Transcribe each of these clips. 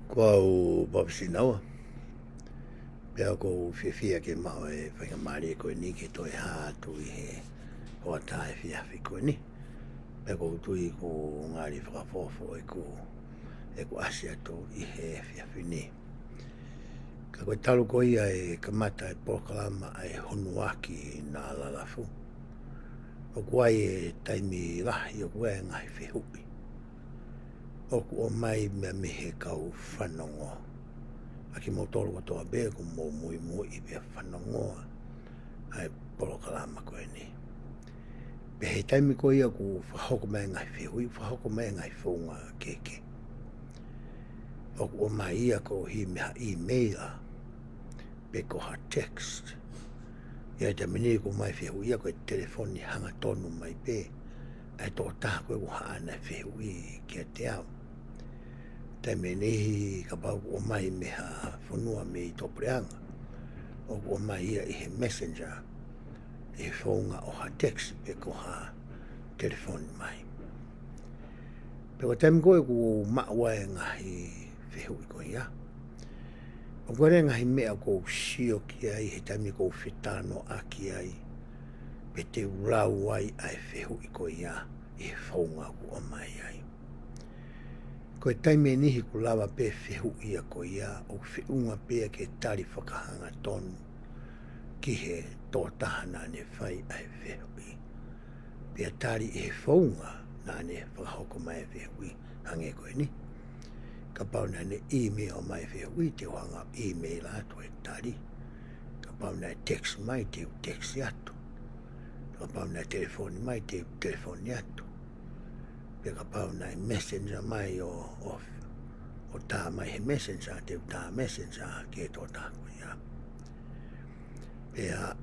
Kua o Babsinawa. Pea ko fia ke mau e whainga maari koe ni ke toi hātu I he hoa tae whiawhi koe ni. Pea ko tui ko ngāri whakafofo e ko asia tō I he whiawhi ni. Ka koe talu ko ia e kamata e pokalama e honuaki nā lalafu. O kuai e taimi lahi o kua e ngai whihui. O ku o mai mea mihe kau whanongo. Aki mo tolu katoa bea ku mo mui mui bea whanongoa. Ai polo kalama koe ni. Pe he taimi ko ia ku whahoko mai ngai whihui, whahoko mai ngai whunga keke. O ku o mai ia ko hi mea e-maila. Pe ko ha text. Ia te mini ko mai whihui ia ko e telefoni hanga tonu mai pe. Ai tō taha koe ku haa na whihui kia te au. Te menihi ka pau o mai meha whanua me I tō preanga. O mai ia I he messenger. I whaunga o ha text pe ko ha telefoni mai. Pe ko temi koe ku maua e ngahi whihui koe ia. O kore ngahi mea ko sio ki ai he temi ko whitano aki ai. Pe te urau ai ai whihui koe ia I whaunga ku o mai ai. Ko e taime nihi ku lawa pe whihui a ko ia o whiunga pe ke tari whakahanga tonu ki he tō tahana ne whai ai whihui. Pea tari e whaunga nā ne whakahoko mai whihui hange koe ni. Ka pau nā ne email mai whihui te wanga email ato e tari. Ka pau nā text mai te text ato. Ka pau nā telefoni mai te telefoni ato. Ka pau nai messenger mai o tā mai he messenger, te tā messenger ke tō tāku ia. Pea,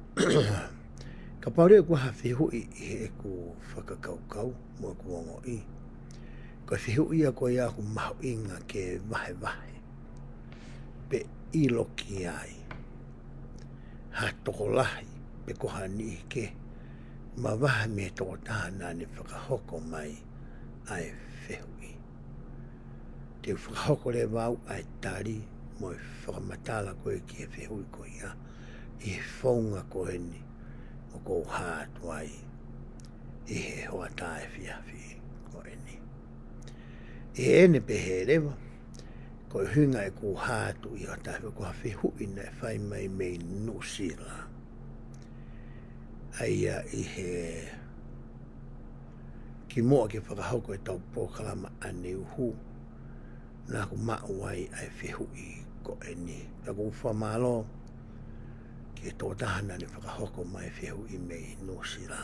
ka pau rea kua ha whihui I he ku whakakaukau mua ku ongo I. Ka whihui a ko ia ku mahu inga ke vahe vahe. Pe ilo ki ai. Ha toko lahi pe ko ha ni ke. Ma vahe me tō tāna ne whakahoko mai. Ai whihui. Te whakahoko le wau ai tari mo I whakamatala koe ki e whihui koe ia. I whaunga koe ni o ko hātu ai. I he hoa tae whiawhi koe ni. I ene pe he rewa. Koe hunga e ko hātu I o tae ko ha whihui nei whai mai mei nusila. Aia I he ki moa ke whakahoko e tau pōkalama ane uhu. Nā ku mauai ai whihui ko e ni. Pea ku whamalo ke tō tahana ne whakahoko mai whihui mei nōsila.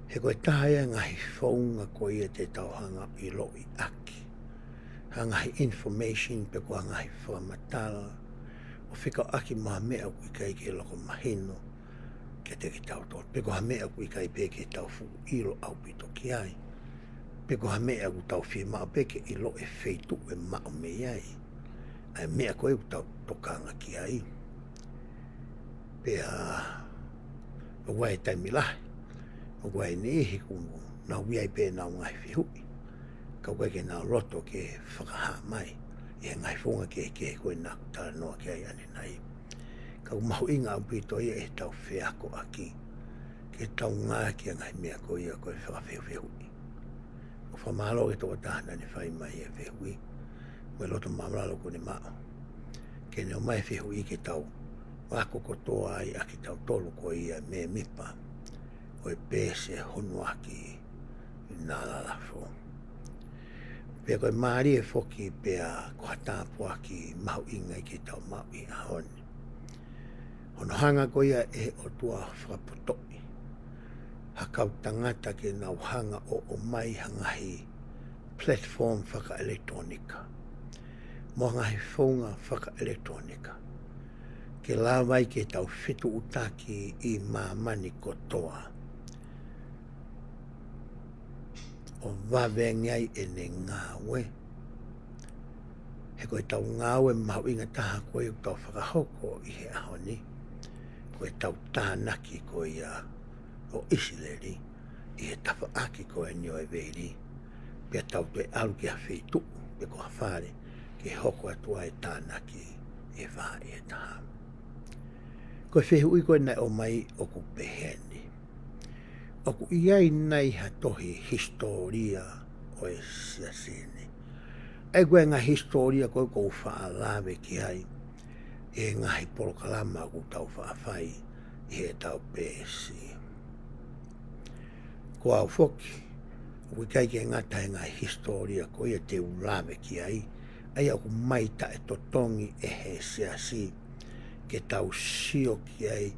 He koe tahaya ngahi whaunga ko ia te tauhanga I loi aki. Hangahi information pe kua ngahi whamatala. O whika aki maha mea kui kai ke loko mahino. Ke te ki tau tōt. Pe ko ha mea kui kai pe ke tau fu ilo au pito ki ai. Pe ko ha mea ku tau whi mao pe ke ilo e feitu e mao me ai. Ai mea koe ku tau tokanga ki ai. Pe o wai taimi lahi. O wai nehi ku na wiai pe na ngai whihui. Ka koe ke na roto ke whakaha mai. I he ngai whunga ke koe na kutara noa ki ai ane nai. Ka mahu inga au pito ia e tau whiako aki. Ke tau ngā ki a ngai mea ko ia koe whakawhihui. O whamalo e tō tahana ni whai mai e whihui. Koe loto mamralo ko ni mao. Ke neo mai whihui ke tau wako kotoa ai a ki tau tolu ko ia me mipa. Koe pēse honu aki nā lalafo. Pea koe maari e whoki pea ko hatāpu aki mahu inga I ke tau mau I ahoni. Hono hanga ko ia e o tua whakapotoi. Hakau tangata ke nau hanga o mai hangahi platform whaka-elektronika. Mo hangahi whaunga whaka-elektronika. Ke lawai ke tau whitu utaki I mamani kotoa. O wawengai e ne ngāwe. He koe tau ngāwe mahu inga taha koe u tau whakahoko I he ahoni. Koe tau tānaki ko ia o Isileri I he tafa aki ko e nio e veiri. Pea tau te alu ki a whitu pe ko hawhare ke hoko atua e tānaki e wha e taha. Ko whehu i koe nei o mai o ku peheni. O ku iai nei ha tohi historia o e siasini. E koe ngā historia koe kou wha lawe ki ai e ngahi polokalama ku tau wha whai i he tau pēsi. Ko au foki, o kai ke ngata e ngā historia ko ia te ulawe ki ai au ku maita e totongi e he siasi ke tau sio ki ai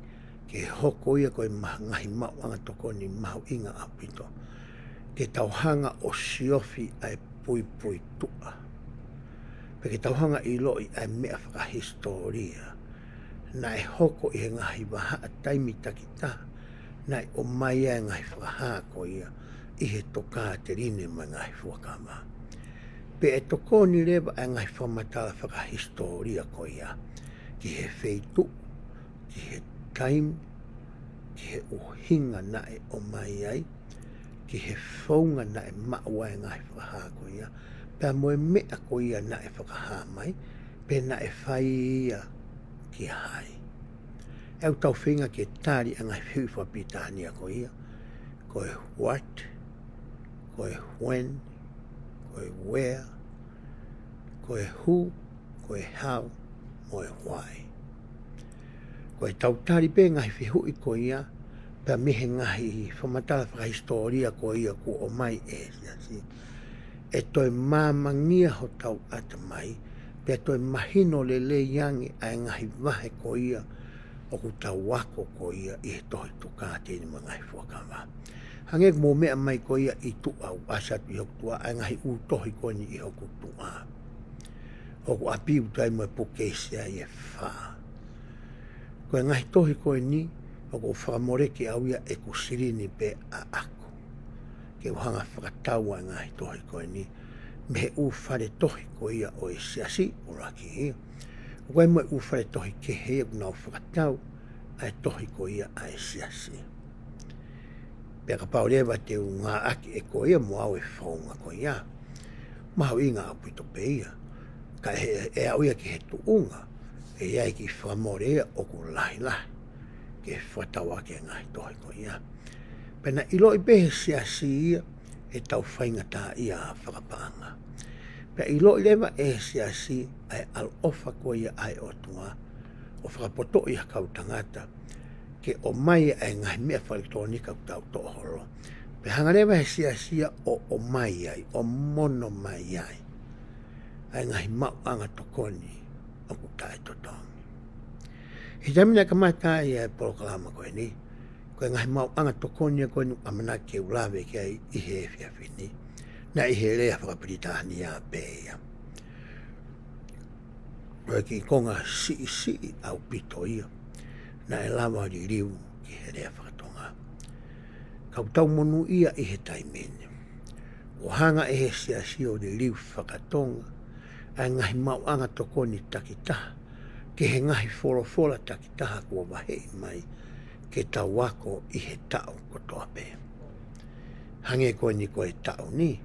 ke hoko ia koe ngahi mau anga tokoni mahu inga apito ke tau hanga o siofi ai pui pui tua pe ke tau hanga i loi ai mea whaka historia na e hoko i he ngahi waha a taimi takita na e o mai e ngahi whakaha ko ia i he toka te rine mai ngai fuakama. Pe e tokoni lewa e ngai whamatala whaka historia ko ia, ki he wheitu, ki he time, ki he uhinga na e o mai ai, ki he whaunga na e maua e ngai whakaha ko ia, pe moe mea ko ia na e whakaha mai, pe na e whai ia ki hai. E tau whinga ki e tāri e ngai whiwhapitania ko ia, ko e what, ko e when, ko e where, ko e who, ko e how, mo e why. Ko e tautari pe ngahi whihu i ko ia, pe mihe ngahi whamatala whaka historia ko ia ko o mai e siasi. E toi māmangia ho tau ata mai, pe toi mahino le yangi ai ngahi wahe ko ia, o ku tau wako ko ia i he tohi tuka tēni ma ngahi whakama. Hangek mo mea mai ko ia i tu au asat i hoku tua, ai ngahi u tohi ko ni i hoku tua. Hoku api utai mo e pokesia i e wha. Ko e ngahi tohi ko ni, hoku whakamoreki au ia e kusirini pe a ako. Ke uhanga whakatau ai ngahi tohi ko ni, me he u whare tohi ko ia o e siasi uraki ia. Ko e mo e u whare tohi ke hea kuna u whakatau, ai tohi ko ia a e siasi. Pea ka pao lewa te u ngā aki e ko ia mo au e whaunga ko ia. Mahu i ngā apito pe ia. Ka e au ia ki he tuunga. E iai ki whamore ia o ku lahi lahi. Ke whatawa ke ngai tohi ko ia. Pena ilo i pehe siasi ia e tau whainga tā ia a whakapanga. Pea ilo i lewa e siasi ai al ofa ko ia ai o tua. O whakapoto ia kau tangata. Ke o mai e ngai mea whalektronika ku tau tohoro. Pe hangarewa he siasia o mai ai, o mono mai ai. Ai ngai mau anga tokoni o ku tae totongi. He tamina ka mata i e polokalama koe ni. Koe ngai mau anga tokoni a koe nu amana ke ulawe ke ai i he whiawhini. Na i he rea whakapritahani a peia. Koe ki konga si au pito ia. Na e lawa ni riu ki he rea whakatonga. Kau tau monu ia i he taimene. O hanga e he siasio ni riu whakatonga, ai ngahi mau anga tokoni takitaha, ke he ngahi whorofora takitaha kua wahei mai, ke tau wako i he tau kotoa pe. Hange koe ni koe tau ni,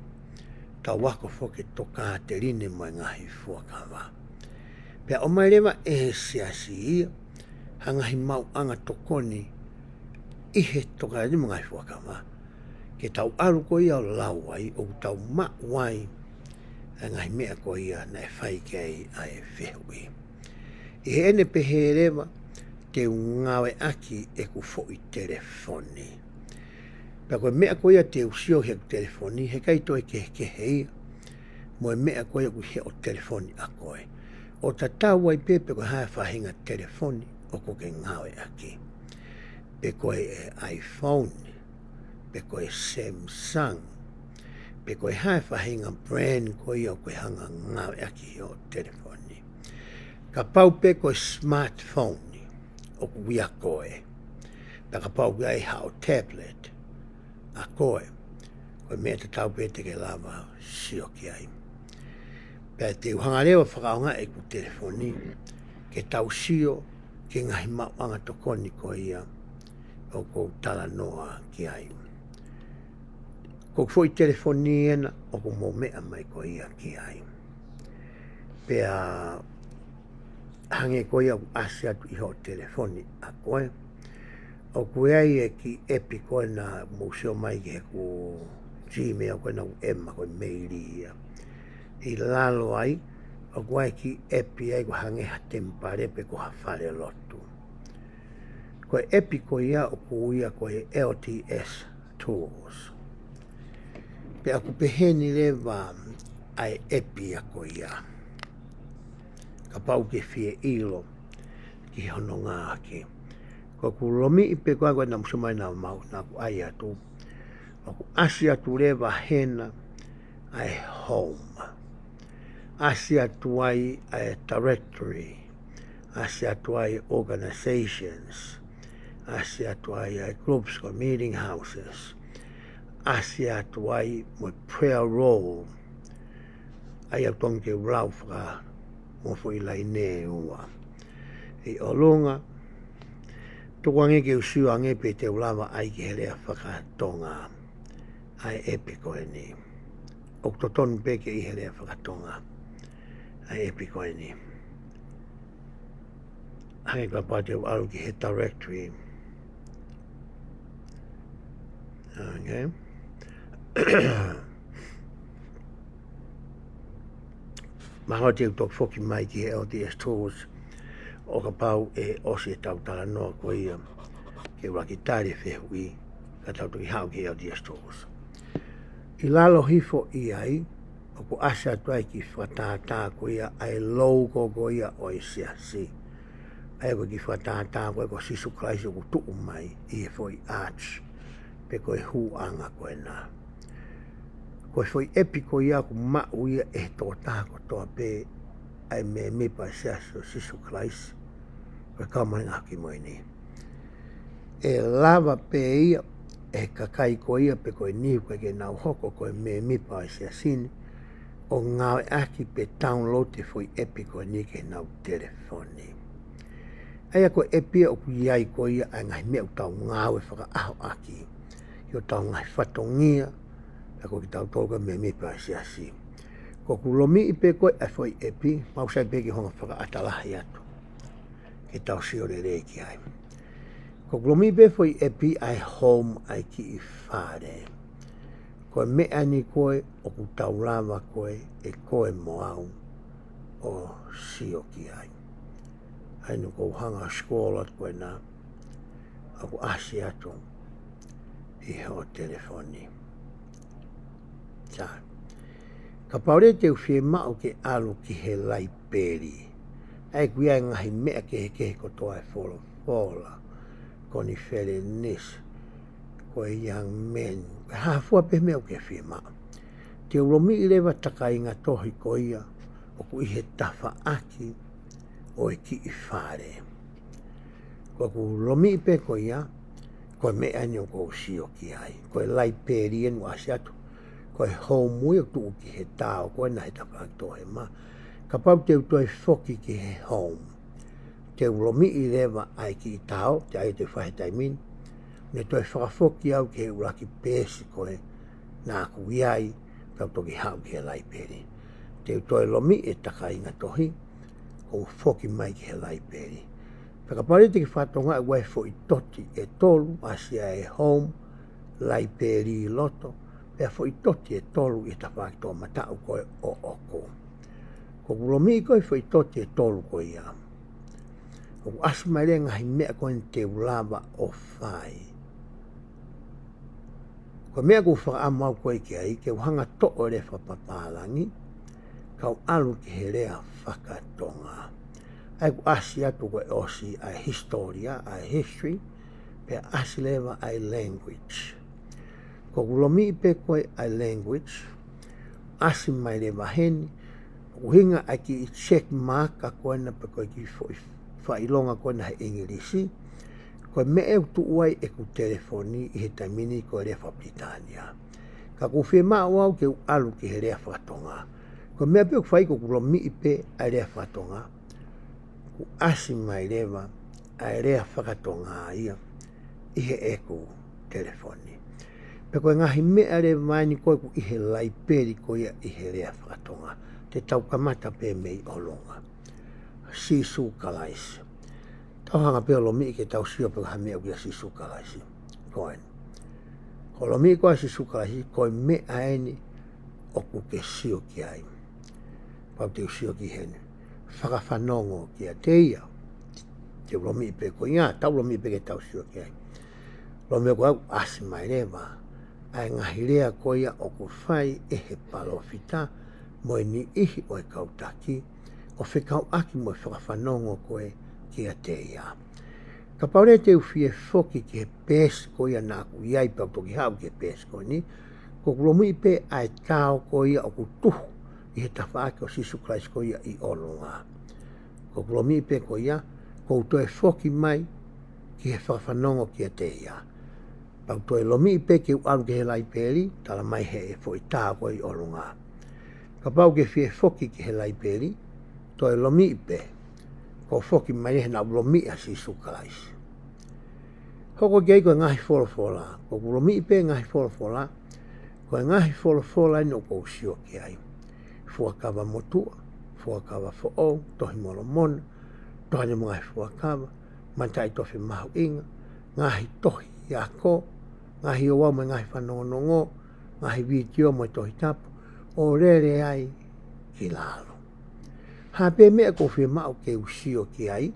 tau wako whoke toka te rine mai ngahi fuakawa. Pea o mai rewa e he siasi ia, hangahi mau anga tokoni i he toka ni mga fuakama. Ke tau aru ko ia o lauai o tau mawai hangahi mea ko ia na e whai kei a e whehui. I he ene pehe rewa te ngawe aki e ku fo i telefoni. Pea koe mea ko ia te usio he telefoni he kaito e ke hei mo e mea ko ia ku he o telefoni a koe. O ta tau ai pepe ko hae whahinga telefoni o ko ke ngawe aki. Pe koe e iPhone, pe koe Samsung, pe koe hae whahinga brand ko i o koe hanga ngawe aki o telefoni. Ka pau pe koe smartphone o ku wia koe. Pe ka pau koe ai hao tablet a koe. Koe mea te tau pe te ke lava sio ki ai. Pe te uhanga lewa whakaonga e ku telefoni ke tau sio ke ngahi mau anga tokoni ko ia o ko tala noa ki ai. Ko foi telefoni ena o ko mo mea mai ko ia ki ai. pea hange koia ku asi atu i ho telefoni a koe. O koe ai e ki epi koe na museo mai ke ku Gmail koe na ku ema koe maili ia. I lalo ai, o koe ai ki epi ai ku hange ha tempare pe ko ha whare lotu. Koe epi koe ia o kuia koe LTS Tools. Pe aku peheni lewa ai epi a koe ia. Ka pau ke fie ilo ki hono ngā ki. Ko ku lomi i pe koe koe na musumai na mau na ku ai atu. O ku asi atu lewa hena ai home. Asi atu ai directory. Asi atu ai organizations. Asi atu ai groups ko meeting houses. Asi atu ai mo prayer roll. Ai au tonke urau whaka mo fo i lai ne ua. I olunga, tuku ange ke usiu ange pe te ulawa ai ki helea whaka tonga ai epiko e ni. O toton pe ke i helea whaka tonga ai epiko e ni. Hange kwa pate u alu ki he directory. Okay. Maho te utok foki mai ki he LTS Tools o ka pau e osi e tautala noa ko ia ke uraki tari whehui ka tautoki hao ki LTS Tools. I lalo hifo i ai o ku asa tuai ki whatata ko ia ai logo ko ia o i siasi. Ai ko ki whatata ko e ko sisu kraisi o ku tuu mai i e foi arch pe ko e hu anga ko e nā. Ko e foi epiko ia ku mau ia e tō tāko toa pe ai me mipa siasi o sisu kraisi. Ko e kaumai ngaki mo ni. E lava pe ia e kakai ko ia pe ko e niu ko e ke nau hoko ko e me mipa siasini o ngau e aki pe download te foi epiko ni ke nau telefoni. Aia ko epia o ku iai ko ia ai ngai mea utau ngau e whaka aho aki. Yo tau ngai whatongia e ko ki tau tōka me mipa siasi. Ko ku lomi i pe koe e foi epi, mausai pe ki honga whaka atalahi atu. Ke tau siore reiki ai. Ko ku lomi i pe foi epi ai home ai ki i whare. Ko mea ni koe o ku tau lava koe e koe moau o sio ki ai. Ai no ko hanga skola koe nā. A ku asi atu i ho telefoni. Tāi. Ka paure te uwhie mao ke alu ki he lai peri. Ai kuia ngahi mea ke he kotoa e whola. Ko ni where nis. Ko e young men. Hafua pe mea ke whie mao. Te uromi i lewa taka i ngā tohi ko ia. O ku i he tafa aki. O e ki i whare. Ko ku uromi i pe ko ia. Ko e mea ni o ko sio ki ai. Ko e lai peri enu asiatu. Ko e home mui o tuu ki he tau, ko e nahi tapak tohe ma. Ka pau te utoi foki ki he home. Te uromi i lewa ai ki i tau, te ai te whahetai min. Ne toi whakafoki au ki he uraki pēsi koe nā ku iai, kau toki hau ki he laiperi. Te utoi lomi e taka inga tohi, ko foki mai ki he laiperi. Whakapare te ki whatonga e wai fo i toti e tolu, asia e home, laiperi i loto, e fo i toti e tolu i tapak tō matau koe o oko. Ko kulomi koe fo i toti e tolu koe ia. Ko asma ere ngahi mea koe te ulawa o whai. Ko mea ku whakaamau koe ki ai, ke uhanga to'o ere whapapālangi, kau alu ki he rea whakatonga. Ai ku asi atu koe osi ai historia, ai history, pe asi lewa ai language. Ko kulomi i pe koe ai language, asi mai le waheni, uhinga ai ki i check mark a koe na pe koe ki whailonga koe na he Ingilisi, koe me e utu uai e ku telefoni i he taimini koe rea whapitania. Ka ku whi maa wau ke u alu ki he rea whatonga. Koe mea pe ku whai ko kulomi i pe ai rea whatonga, ku asi mai lewa ai rea whakatonga ia i he e ku telefoni. Pe koe ngahi mea re maini koe ku ihe lai peri koe ihe rea whakatonga. Te tau kamata pe mei olonga. Sisu kalaisi. Tau hanga pe olo mii ke tau sio pe hamea ukia sisu kalaisi. Koen. Olo mii koe sisu kalaisi koe mea eni oku ke sio ki ai. Pau te usio ki hene. Whakawhanongo ki a te ia. Te ulo mii pe koe ngā. Tau ulo mii pe ke tau sio ki ai. Lo mea koe au asi mai rewa. Ai ngahi rea koia o ku whai e he palofita moe ni ihi o e kautaki o whekau aki moe whakawhanongo koe ki a te ia. Ka paure te uwhie whoki ki he pēs koia nā ku iai pau toki hau ki he pēs koe ni ko kulomu i pe ai tau koia o ku tuhu i he tawhaake o sisu Christ koia i olonga. Ko kulomu i pe koia ko utoe whoki mai ki he whakawhanongo ki a te ia. Pau toi lomi pe ke uaru ke he lai peri, tala mai he e fo i tā koe i olunga. Ka pau ke fie foki ke he lai peri, toi lomi pe, ko foki mai he na lomi a si sukalais. Hoko ke koe ngahi wholofola, ko lomi pe ngahi wholofola, koe ngahi wholofola no ko usio ki ai. Fuakawa motua, fuakawa fo'o, tohi molo mona, tohane mga fuakawa, mantai tofi mahu inga, ngahi tohi iako, ngahi o wau me ngahi whanongonongo, ngahi video mo tohi tapu, o rere ai ki lalo. Hape mea ko whia mao ke usio ki ai,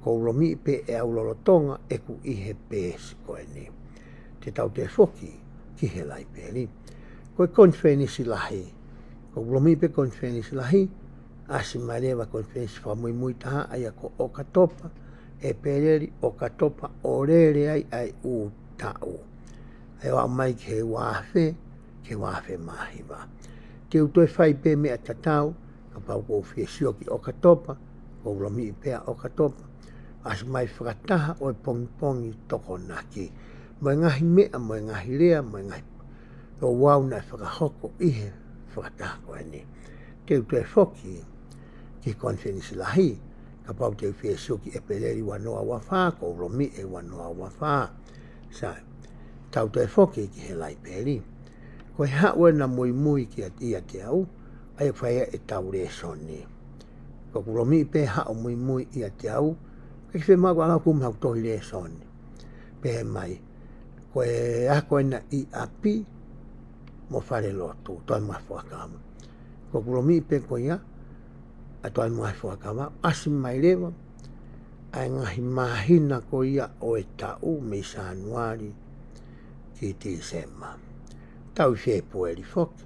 ko ulomi pe e au lolotonga e ku ihe pēsi koe ni. Te tau te whoki ki he lai pēri. Koe konfenisi lahi, ko ulomi pe konfenisi lahi, asi marewa konfenisi whamui mui taha aia ko o katopa, e pereri o katopa o rere ai u tau. E wa mai ke wafe mahiwa. Te utoi whai pe mea tatau, ka pau ko whie sioki o katopa, ko ulomi i pea o katopa, as mai whakataha o pongi toko naki. Moe ngahi mea, moe ngahi rea, moe ngahi o wau na whakahoko ihe whakataha koe ni. Te utoi whoki ki konfenisi lahi, ka pau te whie sioki e peleri wanoa wawha, ko ulomi e wanoa wawha. Sai. Tau toi whoki ki he lai peri. Koe haue na mui ki a ia te au, ai whaia e tau re soni. Ko kulomi pe hao mui i a te au, kai whi mago ala kum hau tohi re soni. Pe mai, koe ako ena i api, mo whare lotu, toi mai whakama. Ko kulomi pe koe ia, a toi mai whakama, asi mai rewa, ai ngahi mahina koe ia o e tau me Sanuari, ki Tisema. Tau whee poeri whoki.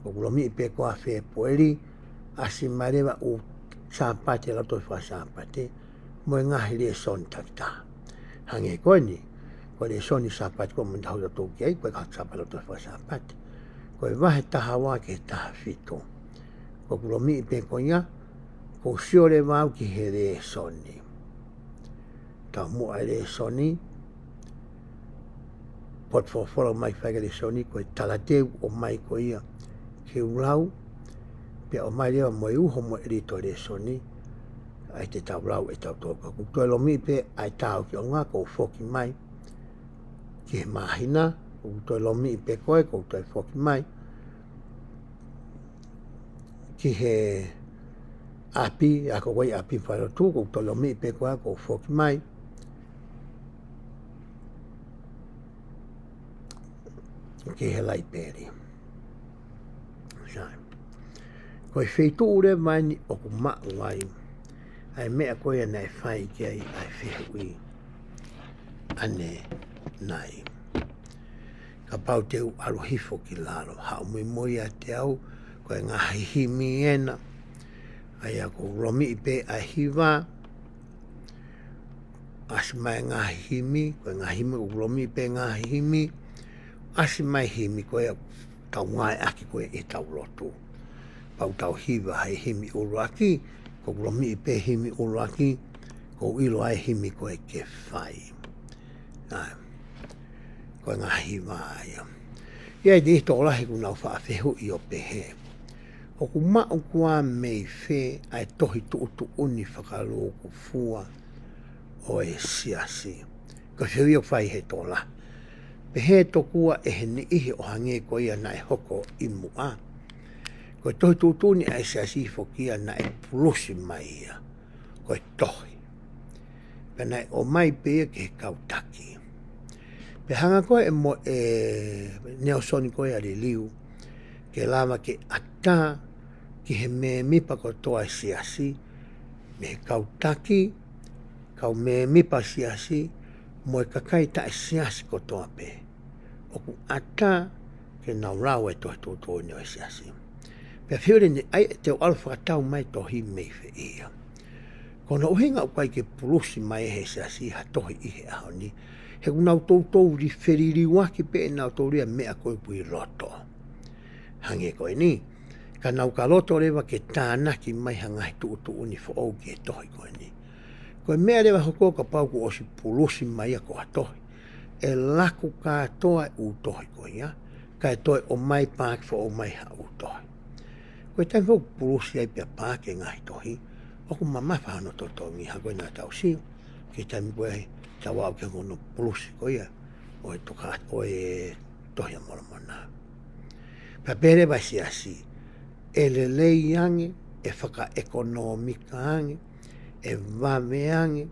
Ko kulomi pe koa whee poeri, asi marewa u sāpate la toi wha sāpate, mo e ngahi le son takita. Hange koe ni, koe le soni sāpate koe munda hau tō ki ai, koe ka sāpate la toi wha sāpate. Koe wahe taha wā ke taha whito. Ko kulomi pe koe ia, ko siore wau ki he le soni. Tau mua le soni, pot fofora mai whaika le soni, koe talateu o mai koe ia, ke ulau, pe o mai lewa moe uho moe rito le soni, ai te tau lau e tau toka. Kutoe lomi pe ai tau ki o ngā kou whoki mai, ki he mahina, kutoe lomi pe koe, kutoe whoki mai, ki he api, ako wai api wharotu, kutoe lomi pe koe, kou whoki mai, ki he lai peri. Koe wheitu ure mai ni o ku maa wai, ai mea koe nei whai ki ai whihui, ane nai. Ka pau te u aruhifo ki lalo, hao mui moi a te au, koe ngā hihimi ena, ai a ko romi i pe a hiwa, asi mai ngā hihimi, koe ngā himi o romi i pe ngā hihimi, asi mai himi koe tau ngai aki koe e tau lotu. Pau tau hiwa hai himi uru aki, ko romi i pe himi uru aki, ko ilo ai himi koe ke whai. Koe ngā hiwa aia. Ia i te ito olahi ku nau whaafehu i o pehe. O ku mau kua mei whe ai tohi tuutu uni whakalo ku fua o e siasi. Ko whiu i o whai he tola. Pe he tokua e he ni ihi o hange ko ia na e hoko i mua. Ko e tohi tūtuni a se asi fokia na e pulusi mai ia. Ko e tohi. Pe nai o mai pe ke he kautaki. Pe hanga koe e mo neosoni koe ali liu. Ke lama ke ata ki he me mipa ko toa siasi. Me he kautaki. Kau me mipa siasi. Mo e kakai ta e siasi ko toa pe. Oku ata ke nau rau e tohi tūtō ni o e siasi. Pea whiure ni ai te o alu whakatau mai tohi mei whi ia. Kono uhinga ukai ke pulusi mai he siasi ha tohi ihe aho ni. He kunau tōtou ri wheriri waki pe e nau tōria mea koe pui roto. Hange koe ni. Ka nau ka loto rewa ke tānaki mai hangai tūtū ni fo au ke tohi koe ni. Koe mea rewa hoko ka pauku o si pulusi mai a koha tohi. E laku katoa u tohi koe ia. Ka e toi o mai pāki fo o mai ha u tohi. Koe tai fo pulusi ai pia pāke ngahi tohi. Oku mama whahano toto mi ha koe nā tau siu. Ki tai mi koe tau au ke ngono pulusi koe ia. O e toka o e tohi a mora mona. Pa pere ba siasi. E le lei ange. E whaka ekonomika ange. E wame ange.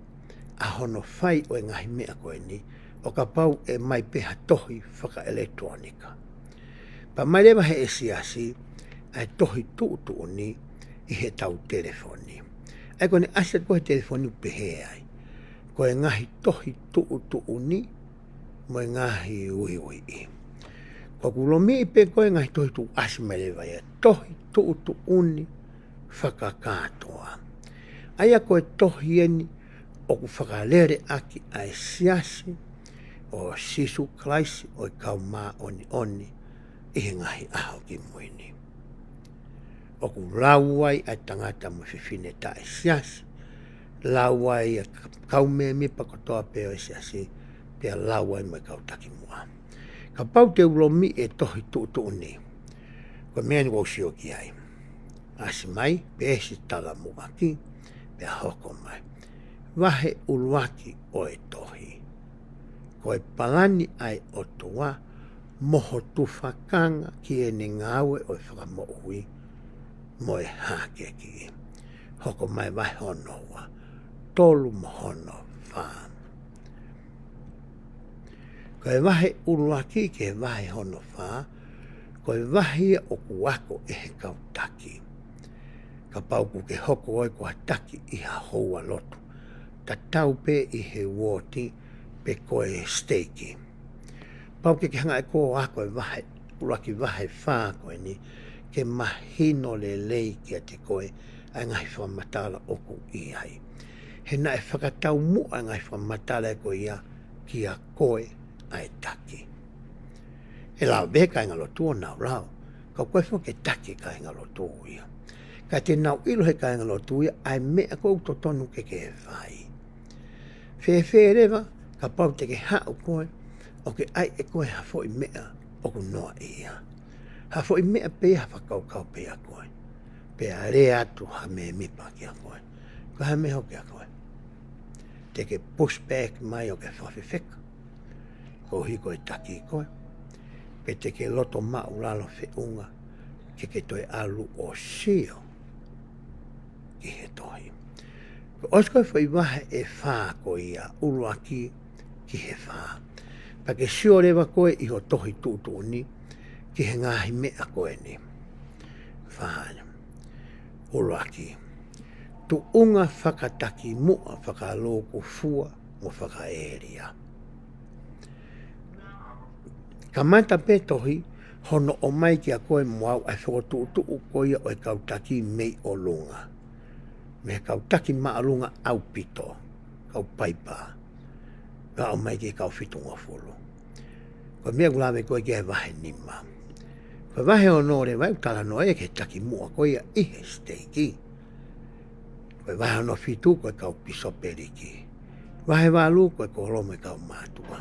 A hono whai o e ngahi mea koe ni. O ka pau e mai peha tohi whaka elektronika. Pa mai rewa he e siasi. Ai tohi tūtu ni i he tau telefoni. Ai kone aset koe telefoni pehe ai. Koe ngahi tohi tūtu ni mo e ngahi ui ui i. Ko kulomi i pe koe ngahi tohi tu asmelewa ia. Tohi tūtu ni whakakātoa. Ai a koe tohi eni o ku whakalere aki ai siasi o sisu klaisi o i kau mā oni oni i he ngahi aho ki muini. O ku lauai ai tangata mo whiwhine ta e siasi. Lauai a kau me mipa kotoa peo e siasi. Pea lauai mo e kau taki mua. Ka pau te ulomi e tohi tūtu ni. Ko mea ni wau sio ki ai. Asi mai, pe esi tala mua ki. Pea hoko mai. Wahe uluaki o e tohi. Ko e palani ai o tua. Moho tufakanga ki e ni ngawe o e whakamohui. Mo e hake ki. Hoko mai wahe hono wa. Tolu mohono wha. Ko e wahe uruaki ke wahe hono wha. Ko e wahe o kuako e he kautaki. Ka pauku ke hoko oi kua taki i ha houa lotu. Ta tau pe i he woti pe koe steiki. Pauke ke hanga e ko ako e wahe uruaki wahe wha koe ni. Ke mahino le lei ki a te koe ai ngai whamatala oku i ai. He na e whakatau mua ngai whamatala e koe ia ki a koe ai taki. E lau beka inga lotua nau rau. Ka koe whoke taki ka inga lotua ia. Ka te nau ilo he ka inga lotua ia ai mea kou to tonu ke ke vai. Whewhe rewa ka pau te ke hau koe o ke ai e koe hafo i mea oku noa ia. Hafo i mea pea whakaukau pea koe. Pea rea atu ha me mipa ki a koe. Ko ha me hoki a koe. Te ke pushback mai o ke whawhiwheka. Ko hi koe taki koe. Pe te ke loto mau lalo whiunga. Ke toi alu o sio. Ki he tohi. Ko osko whai wahe e wha koe ia uruaki ki he wha. Pa ke sio rewa koe i ho tohi tūtu ni. Ki he ngahi mea koe ni. Whāna. Uruaki. Tu unga whakataki mua whakaloko fua mo whakaeria. Ka mata pe tohi, hono o mai ki a koe moau ai whakotuutu koe o e kautaki mei o lunga. Me kautaki maa lunga au pito. Kau paipa. Ka o mai ki kau fitunga fulu. Ko mea gulame koe ki e wahe nima. Ko wahe o nore vai utala no e ke taki mua koe ia ihe steiki. Ko wahe o no fitu koe kau piso periki. Wahe walu koe ko holome kau mātua.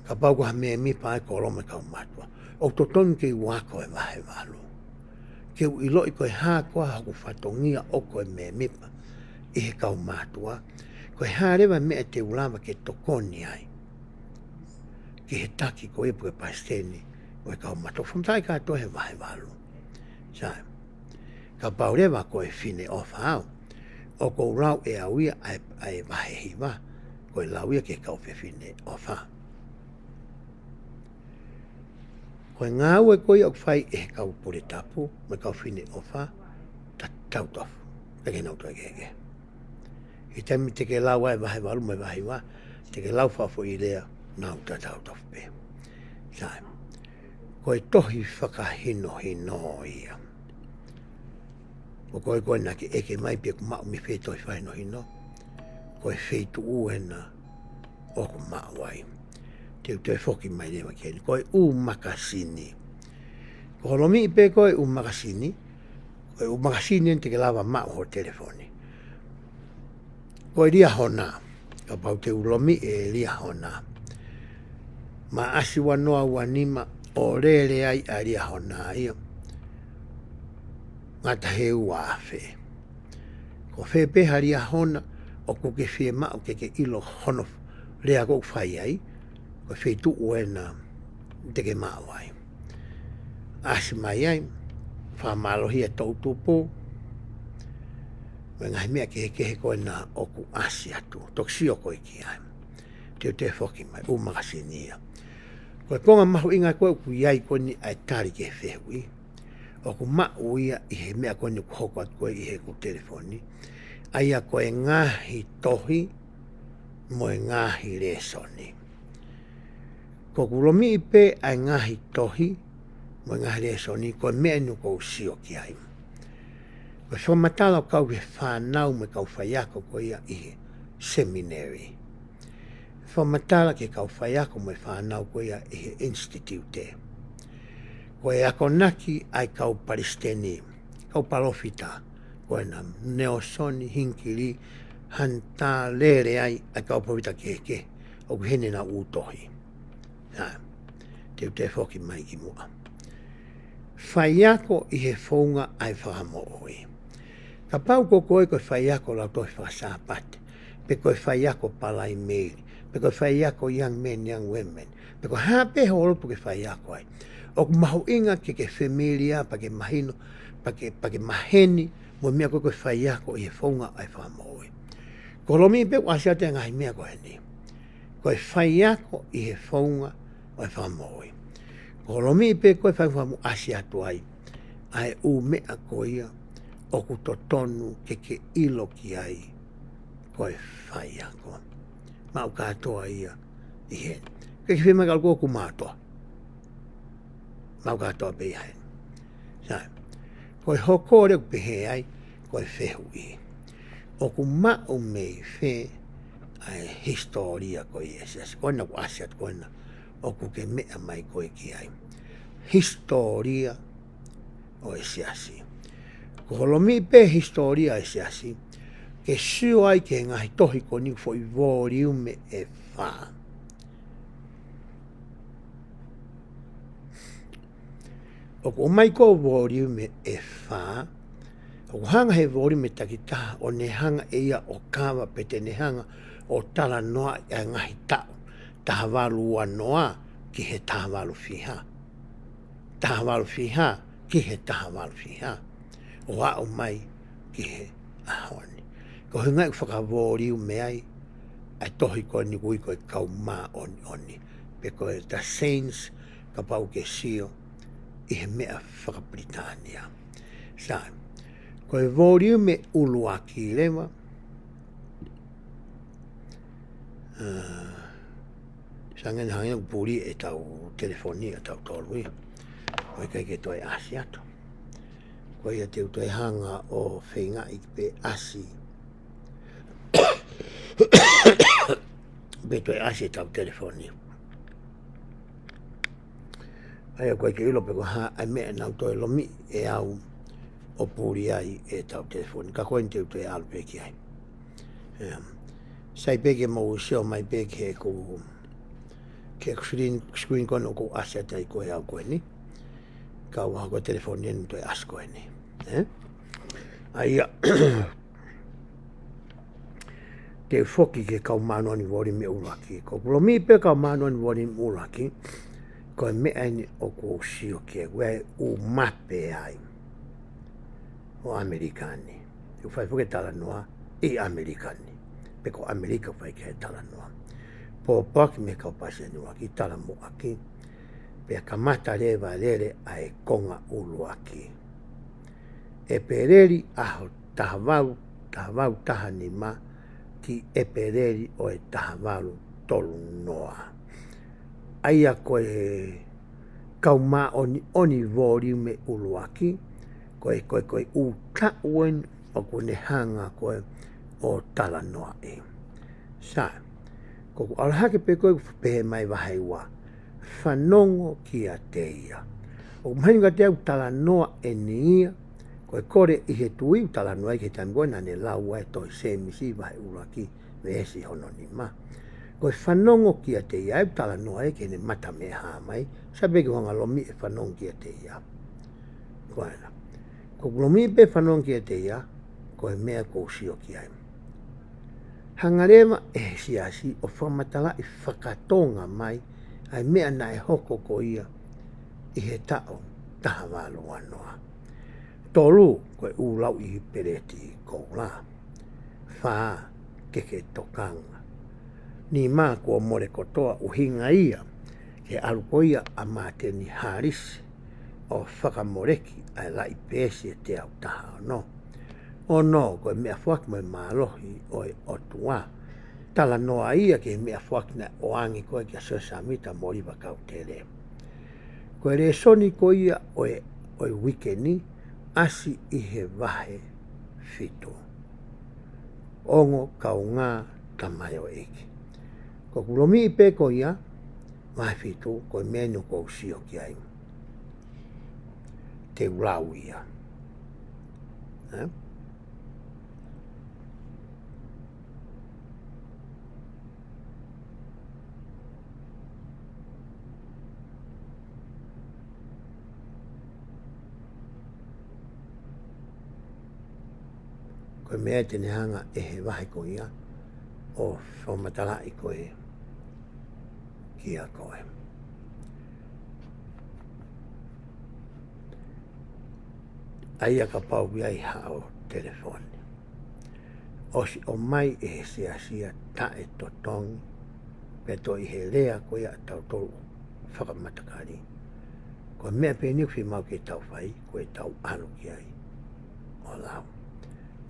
Ka pau ko ha mea mipa e ko holome kau mātua. O totonu ke wako e wahe walu. Ke u ilo i koe haa koa haku whatongia o koe mea mipa. I he kau mātua. Koe haa rewa mea te ulama ke tokoni ai. ki he taki ko e pue paisteni o e kau mato whamtai katoa he wahe walu. Sai. Ka paurewa ko e fine ofa au. O ko rau e auia ai wahe hiwa. Ko e lauia ke kau fe fine ofa. Ko e ngā ue koi au whai e kau pure tapu, me kau fine ofa, ta tau tofu. Peke nau toi keke. I temi te ke lau ai wahe walu me wahe wa, te ke lau whafo i lea, nau ta tau tofu pe. Sai. Ko e tohi whakahino hino ia. O koe koe na ke eke mai pia ku mau mi whē toi whaino hino. Ko e wheitu uena o ku mau ai. Te whoki mai lewa keni. Ko e u makasini. Ko holomi i pe ko e u makasini. Ko e u makasini en te ke lawa mau ho telefoni. Ko e ria hona. Ka pau te ulomi e ria hona. Ma asi wanoa wanima o rere ai a ria hona ia. Ngata he ua whe. Ko whe peha ria hona o ko ke whe mao ke ilo hono rea kou whai ai. Ko whe tu uena te ke mao ai. Asi mai ai. Wha malohi e tau tupu. Wengai mea ke he koe na o ku asi atu. Toksi o koe ki ai. Te whoki mai. Umakasinia. Ko e konga mahu inga koe ku iai koe ni ai tari ke whe hui. O ku mau ia i he mea koe ni ku hoko atu koe i he ku telefoni. Aia koe ngahi tohi mo e ngahi resoni. Ko kulomi i pe ai ngahi tohi mo e ngahi resoni koe mea nu kou sio ki ai. Ko so matala kau he whanau me kau whaiako koe ia i he seminary. So matala ke kau whaiako me whanau koe ia i he institute. Ko e ako naki ai kau palesteni, kau palofita, ko e na neosoni, hinkiri, hanta, lere ai kau pavita keke, o hene na utohi. Te whoki mai ki mua. Whaiako i he whaunga ai whahamo oi. Ka pau ko koe koe whaiako lau tohi whakasāpate, pe koe whaiako palai meili, pe koe whaiako young men, young women, pe koe hape ho oropu ke whaiako ai. O ku mahu inga ke familia, pa ke mahino, pa ke maheni, mo mea koe whaiako i he whaunga ai whamoe. Ko lomi pe o asia te ngai mea koe ni. Koe whaiako i he whaunga ai whamoe. Ko lomi pe koe whaiako asia tu ai, ai u mea koe ia, o ku totonu ke ilo ki ai, koe whaiako. Mau katoa ia, i he. Ke whima kalko ku mātoa. Mau katoa pe hai. Sai. Koe hokore ku pehe ai, koe whehu i. O ku mau mei whe, ai historia koe esas. Koina ku asiat koina, o ku ke mea mai koe ki ai. Historia o esiasi. Ko holomi pe historia esiasi, ke sio ai ke ngahi tohi ko ni fo i volume e wha. O ko mai ko volume e wha, o hanga he volume takita o ne hanga e ia o kawa pete ne hanga o tala noa e ngahi tau. Tahawalu ua noa ki he tahawalu fiha. Tahawalu fiha ki he tahawalu fiha. O a o mai ki he ahoni. Ko hinga i whakavoriu me ai, ai tohi ko ni kui ko e kau mā oni. Pe ko e ta saints ka pau ke sio i he mea whakapritania. Sai, ko e voriu me ulua ki lewa, sangen hangina puri e tau telefonia tau tolui, ko e kai ke toi asi ato. Ko ia te utoi hanga o whenga i pe asi. Pe toi asi tau telefonia. Ai koe ke ilo pe ko ha ai mea nau toi lomi e au o puri ai e tau telefoni. Ka koe te utoi alu pe ki ai. Sai pe ke mo usio mai pe ke ko ke screen kono ko asi atai koe au koe ni. Ka ua ko telefoni enu toi as koe ni. Ai te foki ke kau mano ni wori me ulaki. Ko kulomi pe kau mano ni wori me ulaki, ko me ani o ko sio ke we u mape ai. O Amerikani. Tu fai foki tala noa i Amerikani. Pe ko Amerika fai ke tala noa. Po paki me kau pasi ni waki tala mo aki. Pe kamata lewa lere ai konga ulu aki. E pereri aho tahavau taha ni ma ki e pereri o e tahavau tolu noa. Aia koe kau ma oni vori me ulu aki. Koe u ta uen o kune hanga koe o tala noa e. Sa, ko alahake pe koe pehe mai wahai wa. Whanongo ki a teia. O mahinga te au tala noa e ni ia. Koe kore i he tui u tala noa i ke tamgoena ne lau e toi se misi wahai uraki me esi hono ni ma. Koe whanongo ki a teia. Au tala noa e ke ne mata me haa mai. Sabe ki wanga lomi e whanongo ki a teia. Koena. Ko lomi pe whanongo ki a teia. Koe mea ko sio ki ai. Hangarewa e siasi o whamatala i whakatonga mai. Ai mea na e hoko ko ia i he tao taha walo anoa. Tolu koe ulau i pereti ko la. Wha keke tokanga. Ni mā kua more kotoa uhinga ia ke aluko ia a māteni harisi o whakamoreki ai lai pēsi e te au taha no. O no koe mea whaki mai mālohi o e otua. Tala noa ia ke mea whakina o angi koe kia sosamita moriwa kau tere. Koe re soni ko ia oe wikeni asi i he wahe fito. Ongo kau ngā tamai o eki. Ko kulomi i pe ko ia, wahe fito koe menu ko usio ki ai. Te ulau ia. Koe mea tene hanga e he wahe ko ia o whamatala i koe kia koe. Aia ka pau ai hao telefoni. Osi o mai e he sia ta e totongi pe to i he lea koe a tau tolu whakamatakari. Koe mea pe niuwhi mau ke tau whai koe tau anu ki ai o lau.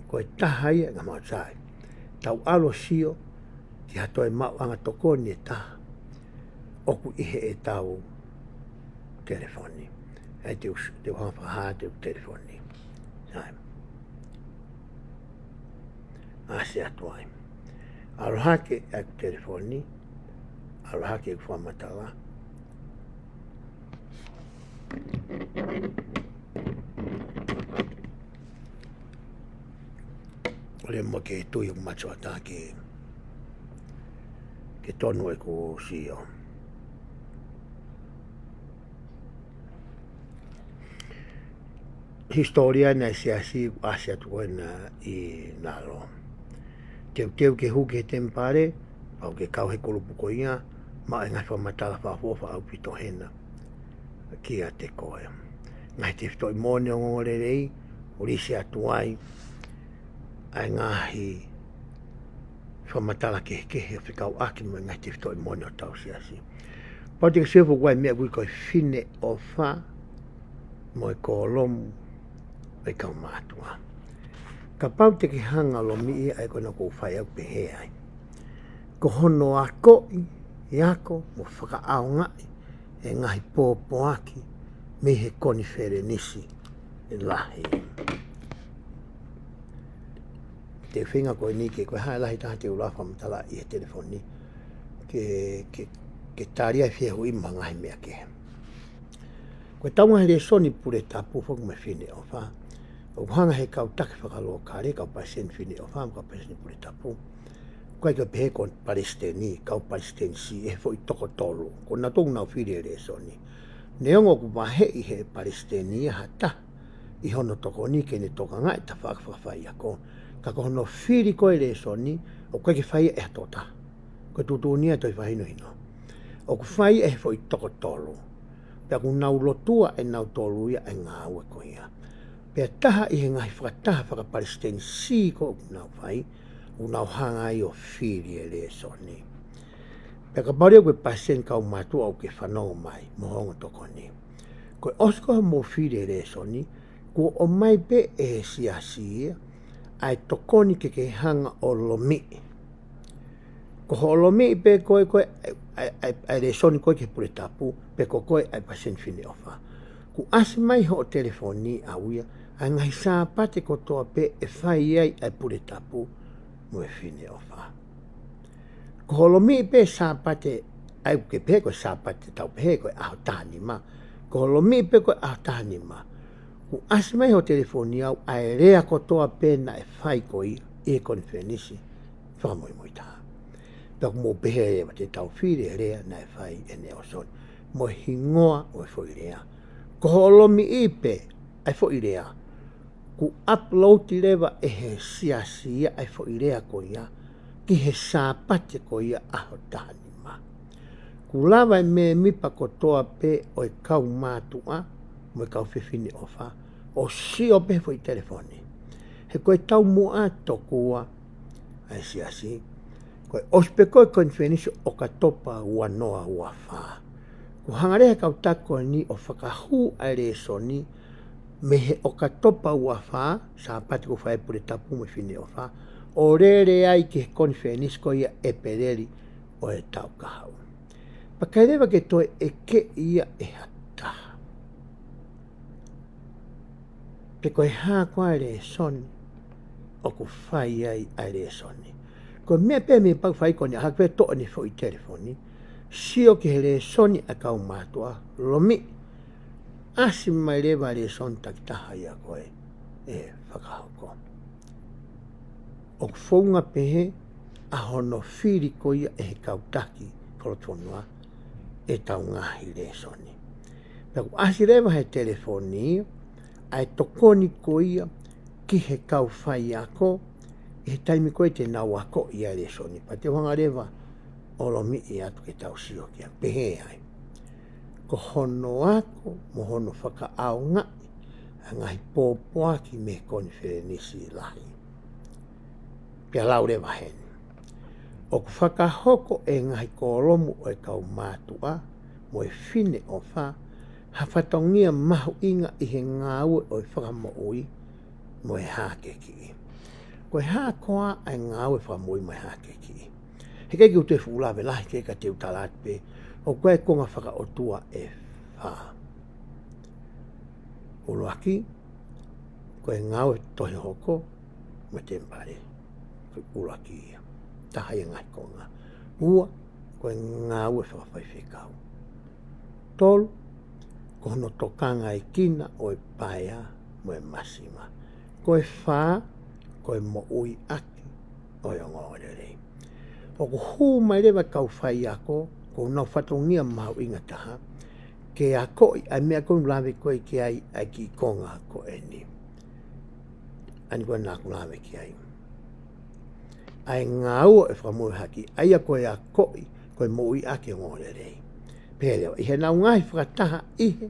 Koe taha ia ngā mau tai. Tau alo sio ki hatoe mau anga tokoni e taha. Oku ihe e tau telefoni. E te whawha te telefoni. Sai. Ase atuai. Arohake e telefoni. Arohake e whamatala. Ole mo ke tui o macho ata ke tonu e ko sio. Historia na siasi asia tuena i nalo. Teu ke huke tempare, au ke kau he kulupuko ia, ma e ngai whamatala whafofa au pito hena. Kia te koe. Ngai te whitoi mone o ngore rei, urisi atuai, ai ngahi whamatala kehe o whikau aki mo ngai te whitoi mone o tau siasi. Pau te kasiwha koe mea kui koe whine o wha mo e ko lomu e kau mātua. Ka pau te ki hanga lomi ia e kona kou whai au pehe ai. Ko hono a koi i ako mo whakaao ngai e ngahi pōpo aki me he konifere nisi e lahi. Te whinga koe ni ke koe hae lahi taha te urafa matala i he telefoni ke tāria i whiehu ima ngahi mea ke. Koe taunga he re soni pure tapu whaku me whine o wha. O hanga he kau take whakaloa kāre, kau pasen whine o wha, kau pasen pure tapu. Koe ka pehe kon Palestini, kau Palestinsi e fo i toko tolu. Ko na tongu nau whire re soni. Neongo ku wahe i he Palestini hata i hono toko ni ke ne toka ngai ta whakawhawhai ako. ka ko no fili ko le soni o ko ke fai e tota ko tu ni to fai no hino o ku fai e foi toko tolo pe ku na lotua e na tolu ia e nga o ko ia pe taha i nga fa taha fa palestine si ko na fai una hanga i o fili e le soni pe ka pare ko pasen ka o matu o ke fano mai mo hongo to ko ni ko osko mo fili e le soni ko o mai pe e siasia ai tokoni ke hanga o lomi. Ko ho lomi pe koe ai le soni koe ke pure tapu, pe koe ai pasen fine ofa. Ku asi mai ho telefoni a uia, ai ngai sa pate ko toa pe e fai ai pure tapu, mo e fine ofa. Ko ho lomi pe sa pate, ai ke pe koe sa pate tau pe koe aho tahani ma. Ko ho lomi pe koe aho tahani ma. Ku asi mai ho telefoni au ai rea kotoa pena e fai koi e konfenisi whamoi moi taha. Pek mo pehe e te tau whire rea na e fai e ne o son. Mo hingoa o e foi rea. Ko holomi ipe ai foi rea. Ku upload lewa e he siasia ai foi rea ko ia ki he sāpate ko ia aho tahani ma. Ku lava e me mipa kotoa pe o e kau mātua mo kau fefine ofa o si o pe foi telefone he koe tau mua tokua ai si koe ospe koe konfenisi o ka topa ua noa ua fa ku hangare kau tako ni o whakahu ai re soni me he o ka topa ua fa sa pati ko fai pure tapu me fine ofa o re ai ke konfenisi ko ia e pereri o e tau kahau pakarewa ke toi e ke ia e hata pe koe hā koe re soni o ku fai ai re soni. Ko mea pe me pau fai koni a hake to ni fo i telefoni si o ke re soni a kau mātua lomi asi mai rewa re soni takitaha ia koe e whakahoko. O ku whaunga pehe a hono whiri ko ia e he kautaki korotonua e tau ngahi re soni. Pe ku asi rewa he telefoni ai tokoni ko ia ki he kau whai ako e he taimi koe te nau ako ia re soni. Pa te wanga rewa o lomi i atu ke tau sio kia pehe ai. Ko hono ako mo hono whaka au ngai a ngai pōpoa ki me konferenisi lahi. Pia lau rewa heni. O ku whakahoko e ngai kolomu o e kau mātua mo e fine o wha hawhatongia mahu inga i he ngāue o e whakamoui mo e hake ki. Ko e hakoa ai ngāue whakamoi mo e hake ki. He kei ki u te whulawe lahi kei ka te utalat pe o koe konga whakaotua e wha. Uruaki, koe ngāue tohi hoko mo te mpare. Uruaki ia. Taha ia ngai konga. Ua, koe ngāue whakawhai whekau. Tolu, ko hono tokanga i kina o e paia mo e masima. Ko e wha, ko e mo ui aki o e ngore rei. O ko hū mai rewa kau whai ako, ko nau whatongia mau inga taha, ke a koi, ai mea konu lawe koe ki ai ki konga ko e ni. Ani koe nāku lawe ki ai. Ai ngā ua e whamui haki, ai a koe a koi, koe mo ui aki o ngore rei. Pēlewa, i he nau ngai whakataha ihe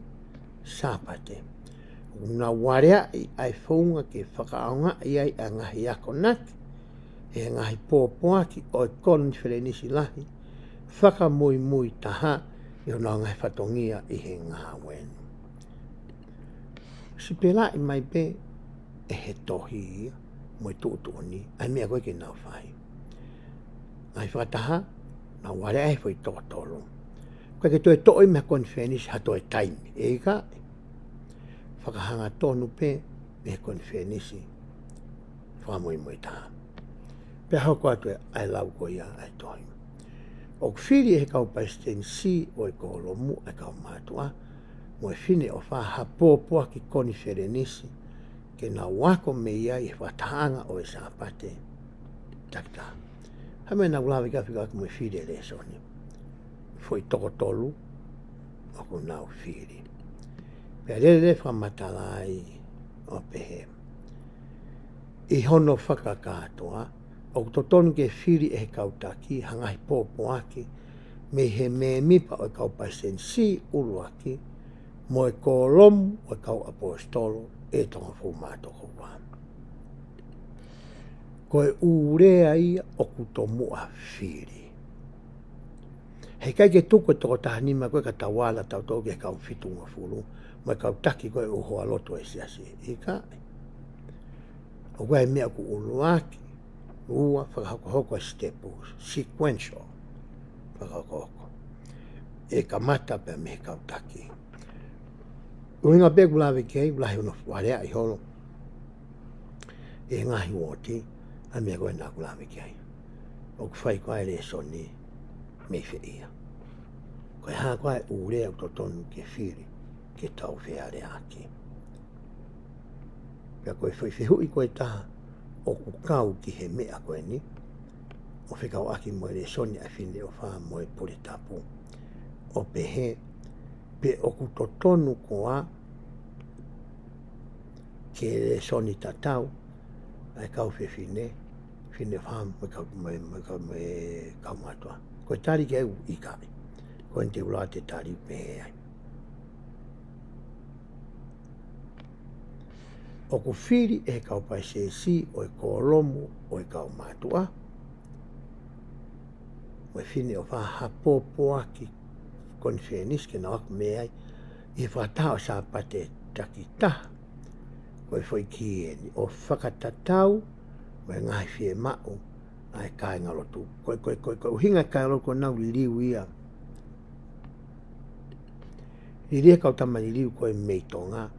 sāpate. Nā warea i ai whaunga ke whakaonga i ai a ngahi ako naki, e ngahi pōpoaki o e koni wherenisi lahi, whakamui mui taha i o nā ngai whatongia i he ngā wen. Si pēla i mai pe e he tohi ia, mo i tūtuni, ai mea koe ke nau whai. Ngai whakataha, nā warea e whai tōtolo. Koe ke toi toi mea konfenisi ha toi taimi, e ka whakahanga tonu pe me konfenisi whamui mui taha. Pe hau koe atu ai lau ko ia ai toi. O whiri e kau paisten si o e kolomu e kau mātua, mo e whine o whaha pōpua ki konferenisi ke nā wako me ia i whatahanga o e sāpate takta. Hame nā ulawe ka whika mo e whiri e le soni. Foi toko tolu o ko nau whiri. Pea rere whamatalai o pehe. I hono whakakātoa, o to tonu ke whiri e kautaki, hangai pōpō aki, me he me mipa o kau pasensi ulu aki, mo e kolomu o kau apostolo e tonga fu mātoko wā. Ko e urea ia o kuto mua whiri. Hei kai ke tuko toko tahanima koe ka tawala tau tau ke kau fitunga fulu, mo e kau taki koe uhoa loto e siasi. I kai. O koe mea ku ulu aki, ua whakahoko e stepu, sequential whakahoko. E ka mata pe me kau taki. Uhinga pe kulawe kei, ulahi uno warea i holo. E ngahi woti, a mea koe nā kulawe kei. O kuwhai koe le soni, me fe ia. Koe haa koe urea to tonu ke whiri, ke tau whiare aki. Pea koe whaiwhihui koe taha, o ku kau ki he mea koe ni, o whikau aki mo le soni a whine o wha mo e pure tapu. O pehe, pe o ku to tonu koa, ke le soni tatau, ai kau whine, whine wha mo kau matua. Koe tari ke au i kai, koe te ula te tari pehe ai. O ku whiri e kau pai se si o e kolomu o e kau matua. O e whine o wha hapopo aki kon whenis ke na waku me ai. I whatao sa pate takitaha. Ko e whoi ki e ni o whakatatau o e ngai whie mao ai kai ngalotu. Ko uhinga kai ngalotu nau liu ia. Liria kau tamani liu koe meitonga.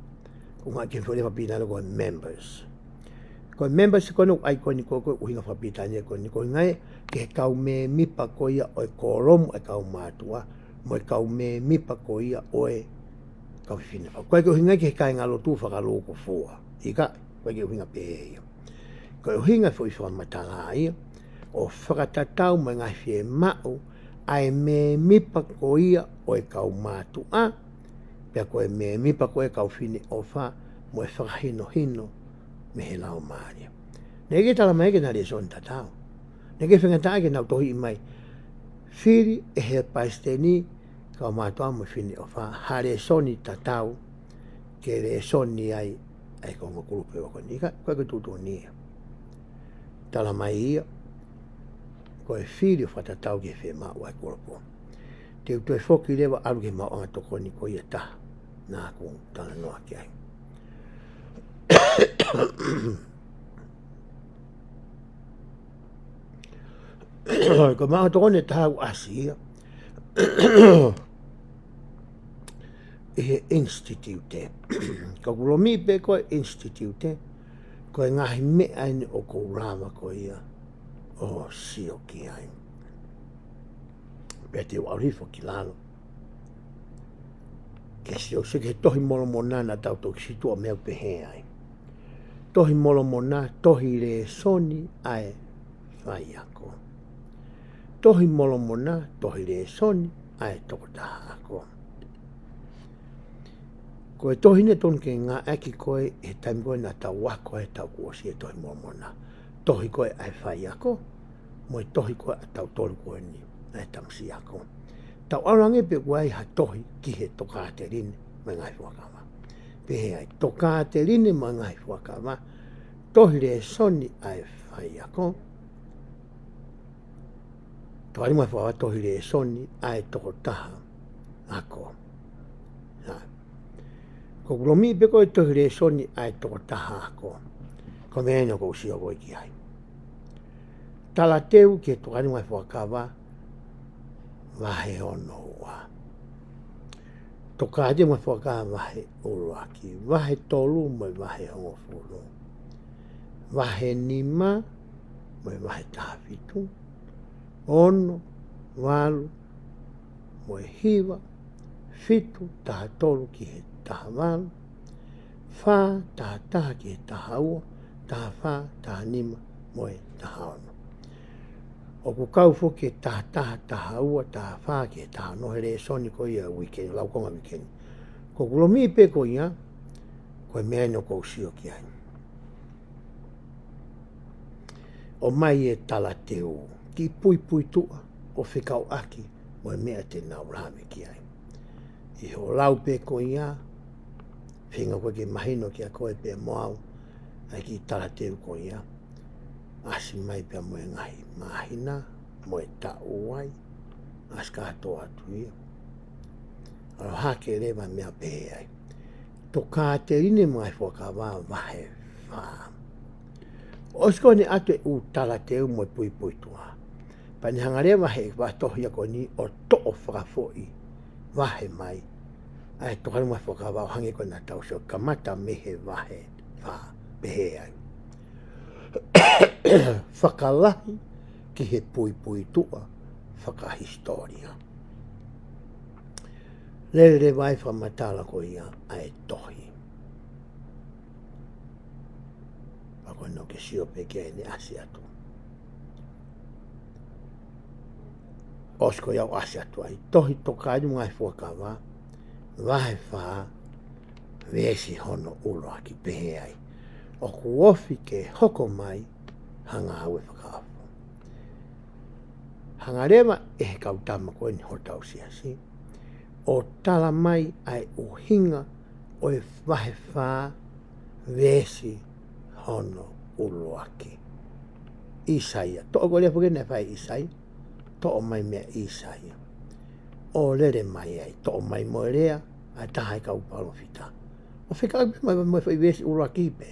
Unga ke fole papita ko members. Ko members ko no ai ko ni ko uhinga papita ni ko ni ko ngai ke kau me mipa ko ia o kolom e kau matua mo kau me mipa ko ia o e kau fine. Ko ke uhinga ke kai ngalo tu fa lo ko fua. Ika ko ke uhinga pe. Ko uhinga foi fo matala ia o whakatatau mo ngai fie mao ai me mipa ko ia o e kau matua. Pea koe me mipa koe kau whine o wha mo e whakahino hino me he lau maaria. Nege tala mai ke nare son tatau. Nege whengatai ke nau tohi i mai. Whiri e he paisteni kau mātua mo whine o wha hare soni tatau ke re soni ai ai kongo kurupe wako nika koe ke tutu nia. Tala mai ia koe whiri o whatatau ke whe maa wai kurupo. Te utu e whoki lewa alu ke mao anga toko ni ko ia taha. Nā kong tana noa ki ai. Ko maa toko ne taha u asi ia. Ihe institute. Ka kulomi pe koe institute. Koe ngahi mea ni o kou rama ko ia. O sio ki ai. Pea te warifo ki lalo. Ke si o se ke tohi molo mona na tau toki situa mea pehe ai. Tohi molo mona, tohi le soni ai whai ako. Tohi molo mona, tohi le soni ai toko taha ako. Koe tohi ne ton ke ngā aki koe e taimi koe na tau wako e tau kuosi e tohi molo mona. Tohi koe ai whai ako, mo e tohi koe a tau tolu koe ni. Ai tamsi ako. Tau arange pe kuai ha tohi ki he toka te rine mai ngai fuakama. Pe he ai toka te rine mai ngai fuakama. Tohi le soni ai whai ako. Tohi mai fuawa tohi le soni ai toko taha ako. Ko kulomi pe koe tohi le soni ai toko taha ako. Ko mea ino kou sio koi ki ai. Tala teu ke toka mai fuakama. Wahe ono ua. Toka ade mo whaka wahe uruaki. Wahe tolu mo wahe hongo furu. Wahe nima mo wahe tahawitu. Ono, walu, mo hiwa, fitu, taha tolu ki he taha walu. Wha, taha ki he taha ua. Taha wha, taha nima, mo taha ono. O ku kau fo ke taha ua, taha wha ke taha nohe re soni ko ia weekend, laukonga weekend. Ko kulomi pe ko ia, ko e mea no kou sio ki ai. o mai e tala teu ki pui pui tua o whikau aki mo e mea te nau rame ki ai. I ho lau pe ko ia, whinga koe ke mahino ki a koe pe moau, ai ki tala teu ko ia, asi mai pe mo e ngahi mahina, mo e ta uai, as ka toa atu ia. Alo hake rewa mea pe ai. To ka te rine mai whaka wā wahe wā. Osko ni atu e u tala teu mo e pui pui tua. Pa ni hangarewa he wa tohia ko ni o to'o whakafoi wahe mai. Ai tohari mai whakawau hangi ko na tau so kamata mehe wahe wha pehe ai. Whakalahi ki he pui pui tua whakahistoria. Lere vai whamatala ko ia ai tohi. Ako no ke sio peke ni asi atu. Osko iau asi atu ai tohi tokai ngai whakawa. Wahe wha vesi hono ulo aki pehe ai. O kuofi ke hoko mai hanga hawe whakaafu. Hanga rewa e he kautama koe ni hotau siasi. O tala mai ai uhinga o e wahe wha vesi hono ulo aki. Isaia. To'o ko lea puke ne whai Isai. To'o mai mea Isaia. O lere mai ai. To'o mai moe rea. Ai tahai kau palo fita. O whika ai mai mai whai vesi ulo aki pe.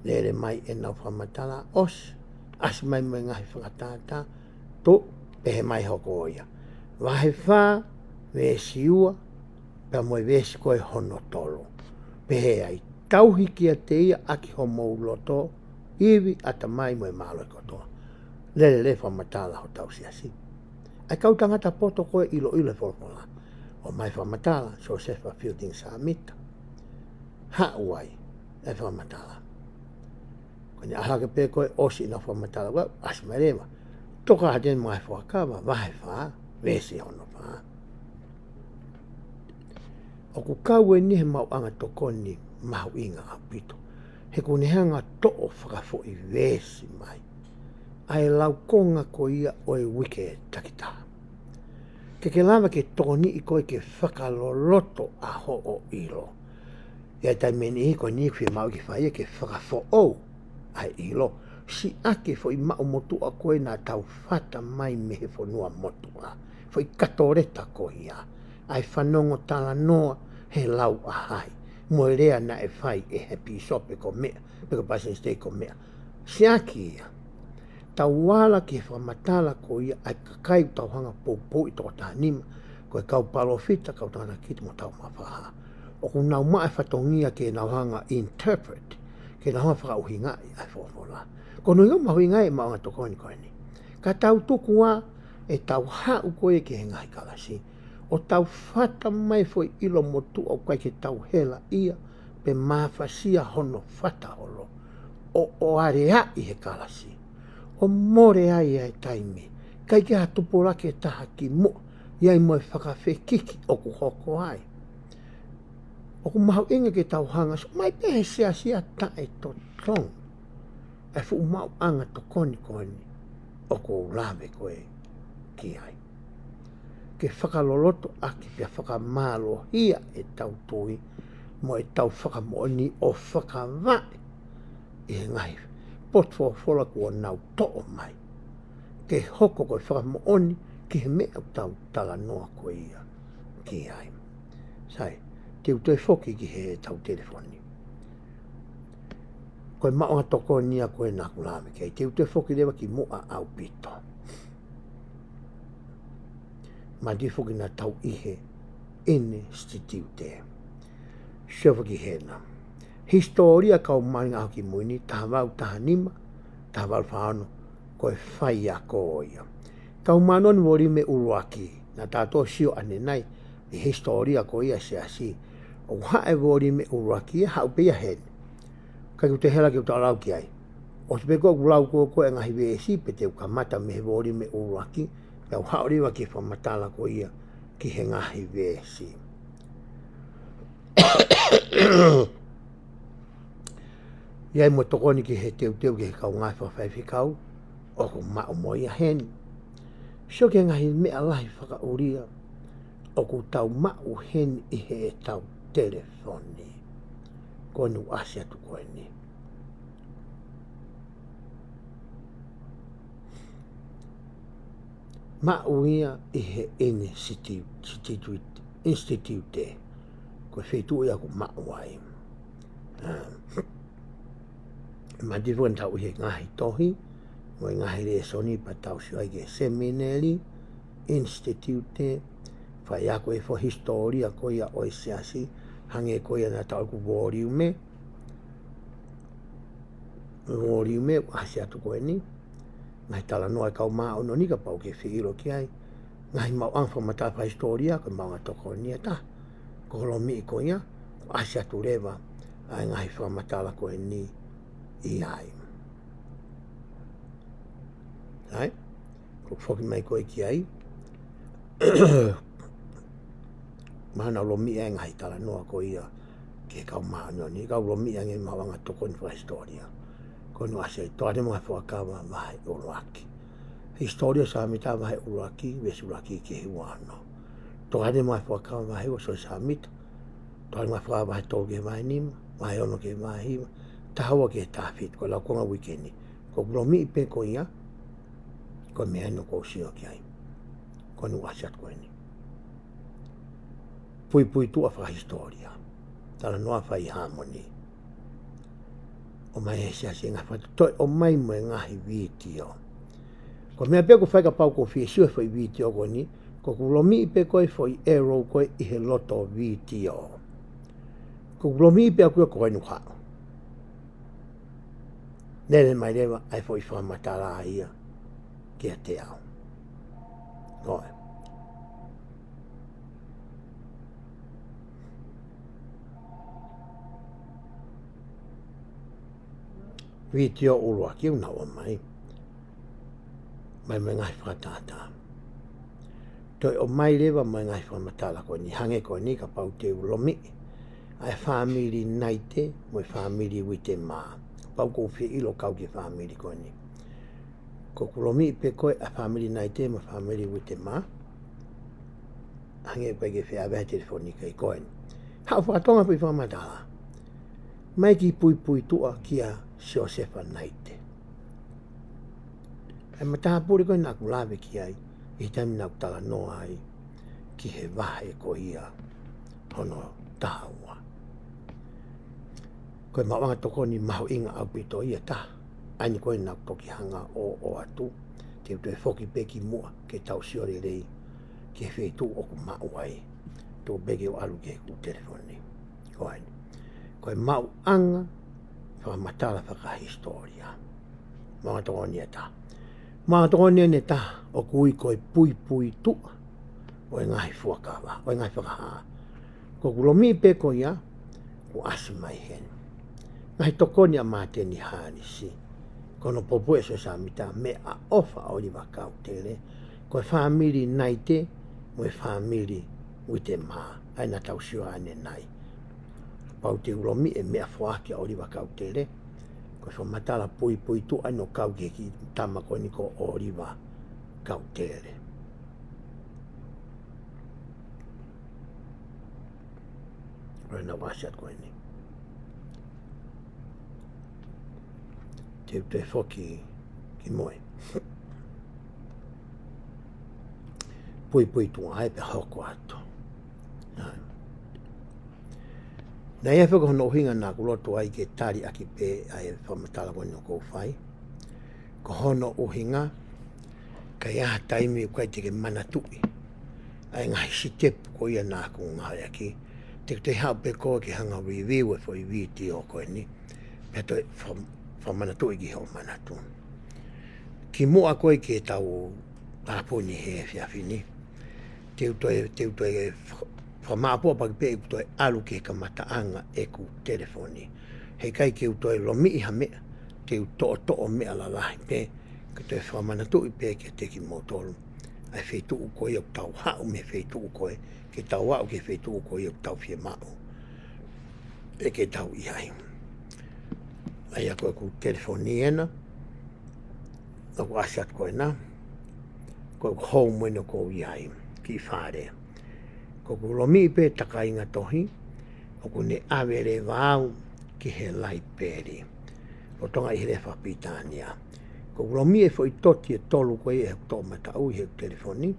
Lere mai e nau whamatala os. As mai mai ngahi whakatata. To pehe mai hoko oia. Wahe wha vesi ua. Pea moe vesi koe hono tolo. Pehe ai. Tauhi kia te ia aki homo uloto. Iwi ata mai moe malo i kotoa. Lere le whamatala ho tau siasi. Ai kau tangata poto koe ilo ilo wholopola. O mai whamatala, so sefa Fielding Samita. Ha uai, e whamatala. Kone ahake pe koe osi na whamatala, wa asmarewa. Toka haten mai whakawa, wahe wha, vesi hono wha. O ku kau e nihe mau anga tokoni mahu inga apito. He kune hanga to'o whakafo i vesi mai. Ai lau konga ko ia o e wike takitaha. Ke lava ke toni i koe ke whakaloloto a ho o ilo. Ia tai meni i koe ni kwe mau ki whaia ke whakafo o ai ilo. Si ake fo i mau motu a koe na tau whata mai mehe fo nua motu a. Fo i katoreta koe ia. Ai whanongo tala noa he lau a hai. Moe rea na e whai e happy sope ko mea. Peko pasen stay ko mea. Si ake ia. Tau wala ki whamatala ko ia ai kakai tau hanga pou i toko tānima. Ko e kau palofita kau tāna kiti mo tau mawhaha. O ku nau mai whatongia ke nau hanga interpret. Ke nau hanga whakauhingai ai whawhola. Ko no iau mahuingai e maunga tokoni koe ni. Ka tau tuku a e tau hau koe ke he ngai kalasi. O tau whata mai foi ilo motu au kai ke tau hela ia. Pe mawhasia hono whata holo. O area i he kalasi. O more ai ai taimi. Kai ke hatupola ke taha ki mo. Iai moe whakawhekiki o ku hoko ai. O ku mahu inga ke tau hanga. So mai pehe sia tae to tong. E fu mau anga to koni koni. O ku lawe koe ki ai. Ke whakaloloto aki pia whakamalo hia e tau tui. Mo e tau whakamooni o whakawai. E ngai. Potfo fola kua nau to'o mai. Ke hoko koe whakamooni ki he mea tau tala noa koe ia ki ai. Sai, te utoi foki ki he tau telefoni. Koe maonga toko nia koe naku lame kei. Te utoi foki lewa ki moa au pito. Ma di foki na tau ihe ine stitute. Sewa ki hena. Historia kau maringa au ki muini, taha wau taha nima, taha wau whaano, koe whai a koia. Kau manon wori me uruaki, na tātou sio ane nai, i historia koia se asi. O hae wori me uruaki, hau pia hen. Kai ku te hela ki uta lau ki ai. O te peko ku lau koe ngahi weesi, pe te ukamata me wori me uruaki, kau haoriwa ki whamatala koia, ki he ngahi weesi. Iai mo tokoni ki he teu ki he kau ngai whawhai whikau, o ko mao mo ia hen. So ke ngahi mea lahi whakauria, o ku tau mao hen i he tau telefoni. Ko nu asia tu koe ni. Mao ia i he institute, ko whetu ia ku mao ai. Ma divuan tau i he ngahi tohi, mo i ngahi re soni pa tau siwai ke seminary, institute, whai ako e fo historia ko ia oi seasi, hange ko ia na tau ku volume, asia tu koe ni, ngai tala noa kau maa ono ni ka pau ke whiiro ki ai, ngai mau angfa mata pa historia, ko mau atoko ni ta, ko holo mi ko ia, asia tu rewa, ai ngai wha matala koe ni, i ai. Ai, ko whoki mai koe ki ai, mana lo mi ai ngai tala noa ko ia, ke kau maa ono ni, kau lo mi ai ngai mawanga toko ni wha historia. Ko no ase toa mga whakawa vai uruaki. Historia sa mita vai uruaki, wesu uraki ke hiwano. Toa mga whakawa vai o so sa mita. Toa mga whakawa vai tolke vai nima, vai ono ke vai hiwa. Tahawa ke tawhit, ko lau konga wikeni. Ko kulomi ipe ko ia, ko mea no ko sio ki ai. Ko no ase at koe ni. Pui tua wha historia. Tala noa whai harmony. O mai e sia se ngawhatu toi o mai mo e ngahi vitio. Ko mea peko whaika pau ko whie siwe whai vitio ko ni, ko kulomi ipe koe whai ero koe i he loto vitio. Ko kulomi ipe a kua koe nuhao. Nere mai rewa ai whai whamatara ia kia te au. Noe. Vitio urua ki unawa mai. Mai ngai whakatata. Toi o mai lewa mai ngai whamatala koe ni hange koe ni ka pau te ulomi. Ai whamiri naite mo whamiri wite maa. Pau ko whi ilo kau ki whamiri koe ni. Ko kulomi pe koe a whamiri naite mo whamiri wite maa. Hange koe ke whea wehe telefoni kei koe ni. Hau whakatonga pui whamatala. Mai ki pui tua kia Josefa naite. E mataha puri koe naku lawe ki ai, i taimi naku tala noa ai, ki he wahe ko ia, hono tahaua. Koe mawanga toko ni maho inga au pito ia taha, aini koe naku toki hanga o atu, te utoe whoki peki mua, ke tau siore rei, ki he whetu oku mau ai, tō bege o alu ke ku telefoni. Koe mau anga, whakamatala whakahistoria. Mga tongo ni eta. Mga tongo ni eta o kui koe pui tua o e ngahi fuakawa, o e ngahi whakahaa. Ko kulomi pe ko ia, ko asu mai hen. Ngahi toko ni a mate ni harisi. Kono popo e so sa mita me a ofa o li wakau tele. Koe whamiri naite, mo e whamiri wite maa. Aina tau siwa ane nai. Pau te ulomi e mea whaaki a oriwa kau tere. Ko so matala pui tu ano kau ke ki tama ko ni ko oriwa kau tere. Rena wasiat ko ni. Te whoki ki moe. Pui tu ai pe hoko ato. Na ia whaka hono hinga nā kuloto ai ke tari aki pē ai whamatala koe no kou whai. Ko hono uhinga, ka ia taimi koe te ke mana tui. Ai ngahi si tepu ko ia nā ku ngai aki. Te hao pē koe ki hanga review e whai viti o koe ni. Pea toi whamana tui ki hao mana tu. Ki mua koe ke tau raponi he whiawhini. Te utoi whamāpua pakipe e kutoi alu ke ka mataanga e ku telefoni. Hei kai ke utoi lomi iha mea, te uto'o mea la lahi pe, kutoi whamana tui pe ke teki motolu. Ai whetu u koe au tau hau me whetu u koe, ke tau wau ke whetu u koe au tau fie mao. E ke tau ihai. ai a koe ku telefoniena, o ku asiat koe na, koe ku hou mwene ko iai, ki whare. Ko ku lomi pe taka inga tohi, o ku ne awere vau ki he lai peri. O tonga i he whapitania. Ko ku lomi e fo i toti e tolu koe e tō mata ui he telefoni,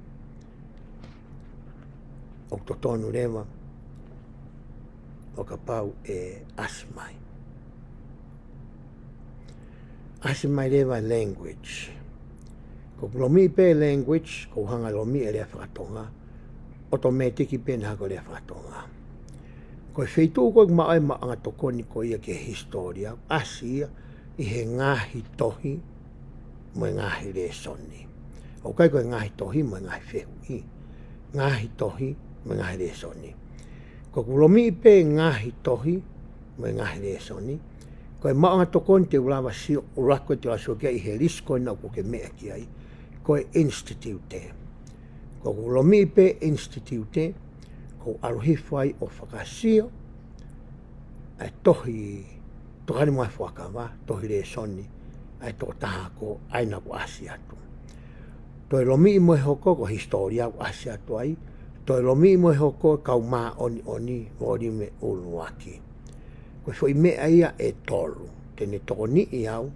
o to tonu rewa, o ka pau e asmai. Asmai rewa language. Ko lomi pe language, ko hanga lomi e rea whakatonga, automatiki pe na ko rea whakatonga. Ko e wheitu koe maai maanga tokoni ko ia ke historia, asia i he ngahi tohi, mo ngahi re soni. O kai koe ngahi tohi, mo ngahi whehui. Ngahi tohi, mo ngahi re soni. Ko kulomi pe ngahi tohi, mo ngahi re soni. Ko e maanga tokoni te ulawa si urako te aso kia i he risko na ko ke mea ki ai. Ko e institute. Ko kulomi pe institute, ko aruhifai o whakasio, ai tohi, tokani mai whakawa, tohi re soni, ai tō taha ko aina ko asi atu. Toi lomi i moe hoko ko historia ko asi atu ai, toi lomi i moe hoko kau maa oni wori me uluaki. Ko fo i mea ia e tolu, tene toko ni i au,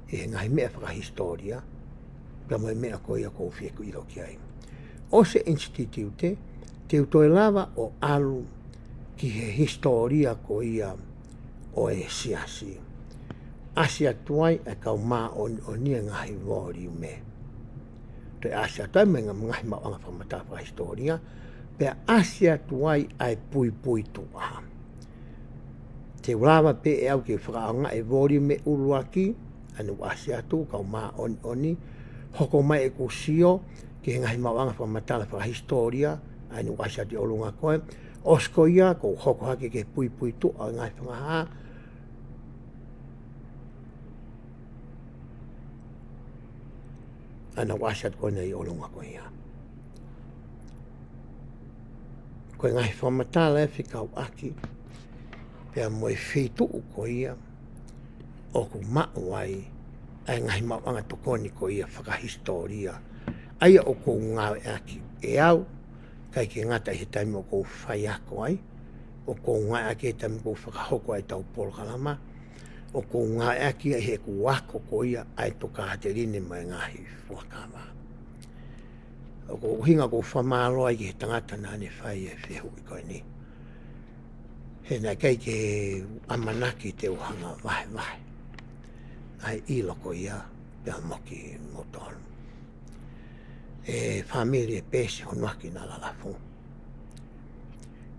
e ngai mea whakahistoria, pia moe mea ko ia ko whieku i roki ai. O se institute, te utoi lava o alu ki he historia ko ia o e siasi. Asia tuai e kau maa o nia ngahi wori me. Te asia tuai me ngahi maanga whamata wha historia, pea asia tuai ai pui tua. Te ulawa pe e au ki whakaanga e wori me uluaki, anu asia tu kau maa oni, hoko mai e kusio, ki ngahi maanga whamata wha historia, anu asia te olunga koe, osko ia ko hoko hake ke pui tua ngai whangaha, ana wasat ko nei olunga ko ia. Ko ngai whamatala e whikau aki, pia moe whitu ko ia, o ku mauai, ai ngai mauanga tokoni ko ia whakahistoria, aia o ko ngau aki e au, kai ke ngata he taimi o ko whai ako ai, o ko ngai aki he taimi ko whakahoko ai tau polkalama, o ko ngā aki he ku wako ko ia ai toka te rine mai ngahi whakama. O ko hinga ko whamaro ai ki he tangata nane whai e whehu i koe ni. He nai kei ke amanaki te uhanga wahe. Ai ilo ko ia pia moki motonu. E whamiri e pēsi honuaki na lalafu.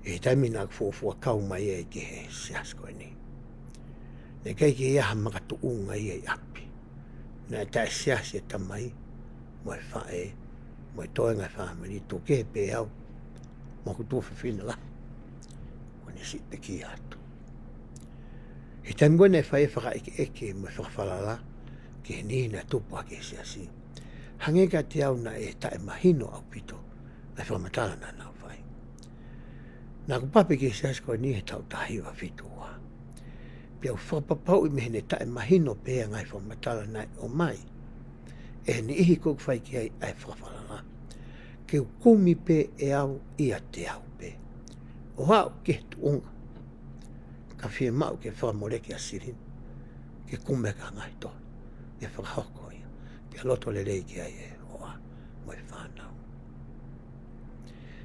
E taimina fuafua kau mai e ki he sias koe ni. Ne kei ki ia makatu unga ia i api. Nā tae siasi e tamai, moe whae, moe toe ngai whamiri, tō ke pe au, moku tōwhi whina la, wane si pe ki atu. He taimi wene whae whaka eke moe whakawhalala, ke he nina tupu ake siasi. Hangeka te au na e tae mahino au pito, ai whamatala na nau whae. Nā kupape ke siasi koe ni he tau tahiwa whitua. Pia whapapau I mehene tae mahino pēa ngai whamatala nai o mai. E ni ihi kuk whai ki ai whakawhalala. Ke kumi pē e au ia te au pē. O hao ke tu unga. Ka whie mau ke whamoreke a sirin. Ke kume ka ngai to. E whakahoko ia. Pia loto le rei ki ai e hoa. Moe whanau.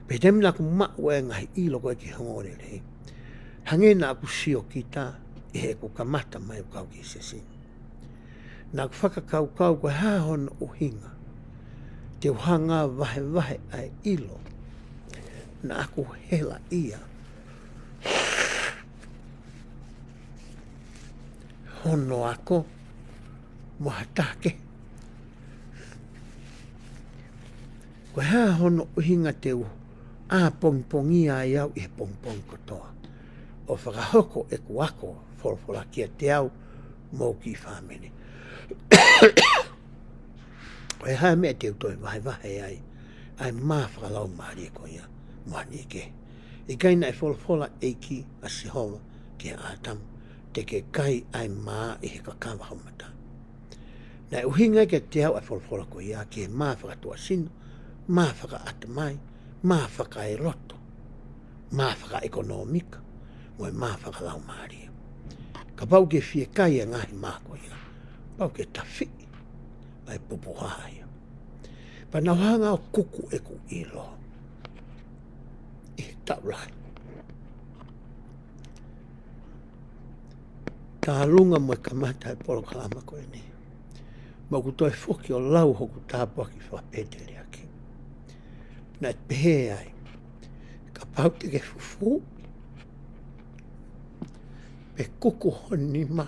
Pe temina ku mau e ngai ilo koe ki hongore rei. Hangena aku sio kita. E he ko kamata mai o kau ki sesi. Nā ku whakakau ko hāhono o hinga. Te uhanga wahe ai ilo. Nā aku hela ia. Hono ako. Mohatake. Ko hāhono o hinga te u. A pongpongia ai au I he pongpong kotoa. O whakahoko e ku ako. Whorwhora kia te au, mō ki whamene. O e hae mea te utoi wahe ai, ai mā whakalau maari e ko ia, moani ke. I kaina e whorwhora eiki a sihowa ki a atamu, te ke kai ai maa i he kakawa haumata. Na uhinga ke te au a wholwhola ko ia ke maa whakatua sino, maa whaka ata mai, maa whaka e roto, maa whaka ekonomika, moe maa whaka lau maaria. Ka pau ke fie kai a ngahi maa ko ia, pau ke tawhi, ai pupu haia. Pa na wahanga o kuku e ku ilo, i he taulai. Ta lunga mo kamata e polo kalama ko e ni. Ma ku toi foki o lau hoku tāpua ki whapeteri aki. Na pehe ai, ka pau te ke fufu, pe kuku honi ma.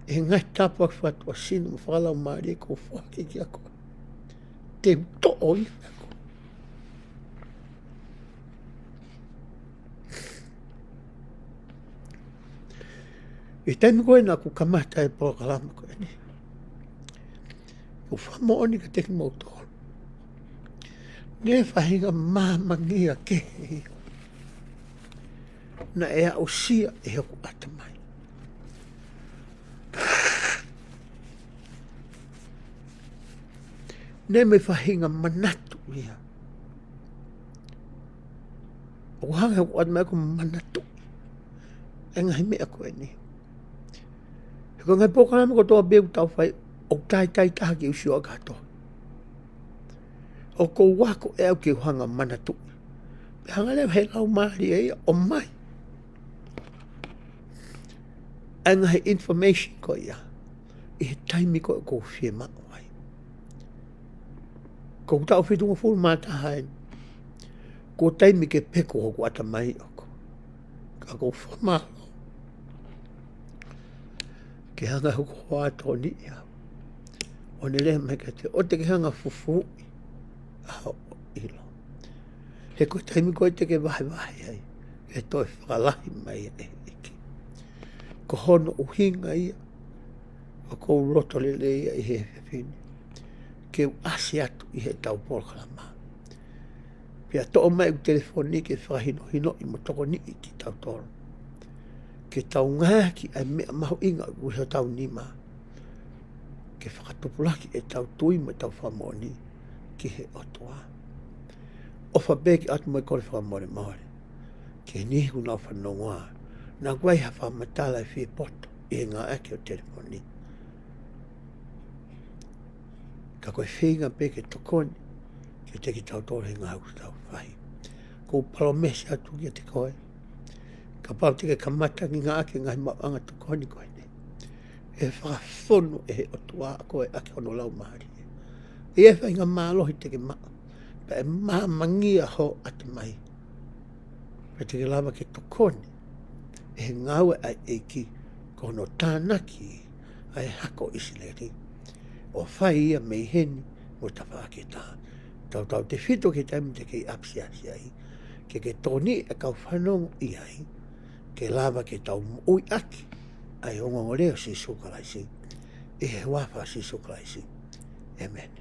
E ngai tāpua ki whatua sinu, ma whakalau maari e ko whaki ki ako. Te uto'o i ako. I taimi koe na ku kamata e polo kalama koe ni. Ku whamooni ka teki mautoro. Ne whahinga māmangia ke hei. Na e au sia e hoku atamai. Ne me whahinga manatu ia. O hanga hoku atamai ko manatu. E ngahi mea koe ni. Ko ngai pokalama ko toa beu tau whai o tai taha ki usio a kato. O ko wako e au ki hanga manatu. Pe hanga leo he lau maari e o mai. A ngahi information ko ia. I he taimi ko e ko fie mao ai. Ko tau whitunga fulu mātaha e. Ko taimi ke peko hoku atamai oko. Ka ko whamalo. Ke hanga huko hoa tōni ia. O ne leha mai te o te ke hanga fufu a ilo. He koe taimi koe te ke vahe ai. E toi whakalahi mai e iki. Ko hono uhinga ia. O kou roto lele ia i he whiwhini. Ke u asi atu i he tau polkalama. Pia to'o mai u telefoni ke whakahino hino i mo toko ni i ki tau toro. Ke tau ngāki ai mea mahu inga u he tau nima. Ke whakatupulaki e tau tui me tau whamoni ki he otua. O whabeki atu mai kore whamoni maore. Ke nihu nau whanongoa. Nā guai ha whamatala i whie poto i he ngā ake o telefoni. Ka koe whinga peke tokoni ke teki tau tore he ngā uku tau whahi. Ko palomesi atu ki te koe. Ka pau te ke kamata ki ngā ake ngai mawanga tukoni koe ne. E whakawhono e he otua koe ake ono lau maari. E whai ngā mālohi te ke maa. Pa e maa mangia ho ate mai. Pa te ke lava ke tukoni. E he ngāwe ai eiki kono tānaki ai hako isileri. O whai ia mei heni mo tawha ake tā. Tau te whito ke taimi te kei apsiasi ai. Ke tōni e kau whanongo i ai. Ke lava ke tau ui aki, ai o ngongoreo si sukalaisi, e he wafa si sukalaisi. Amen.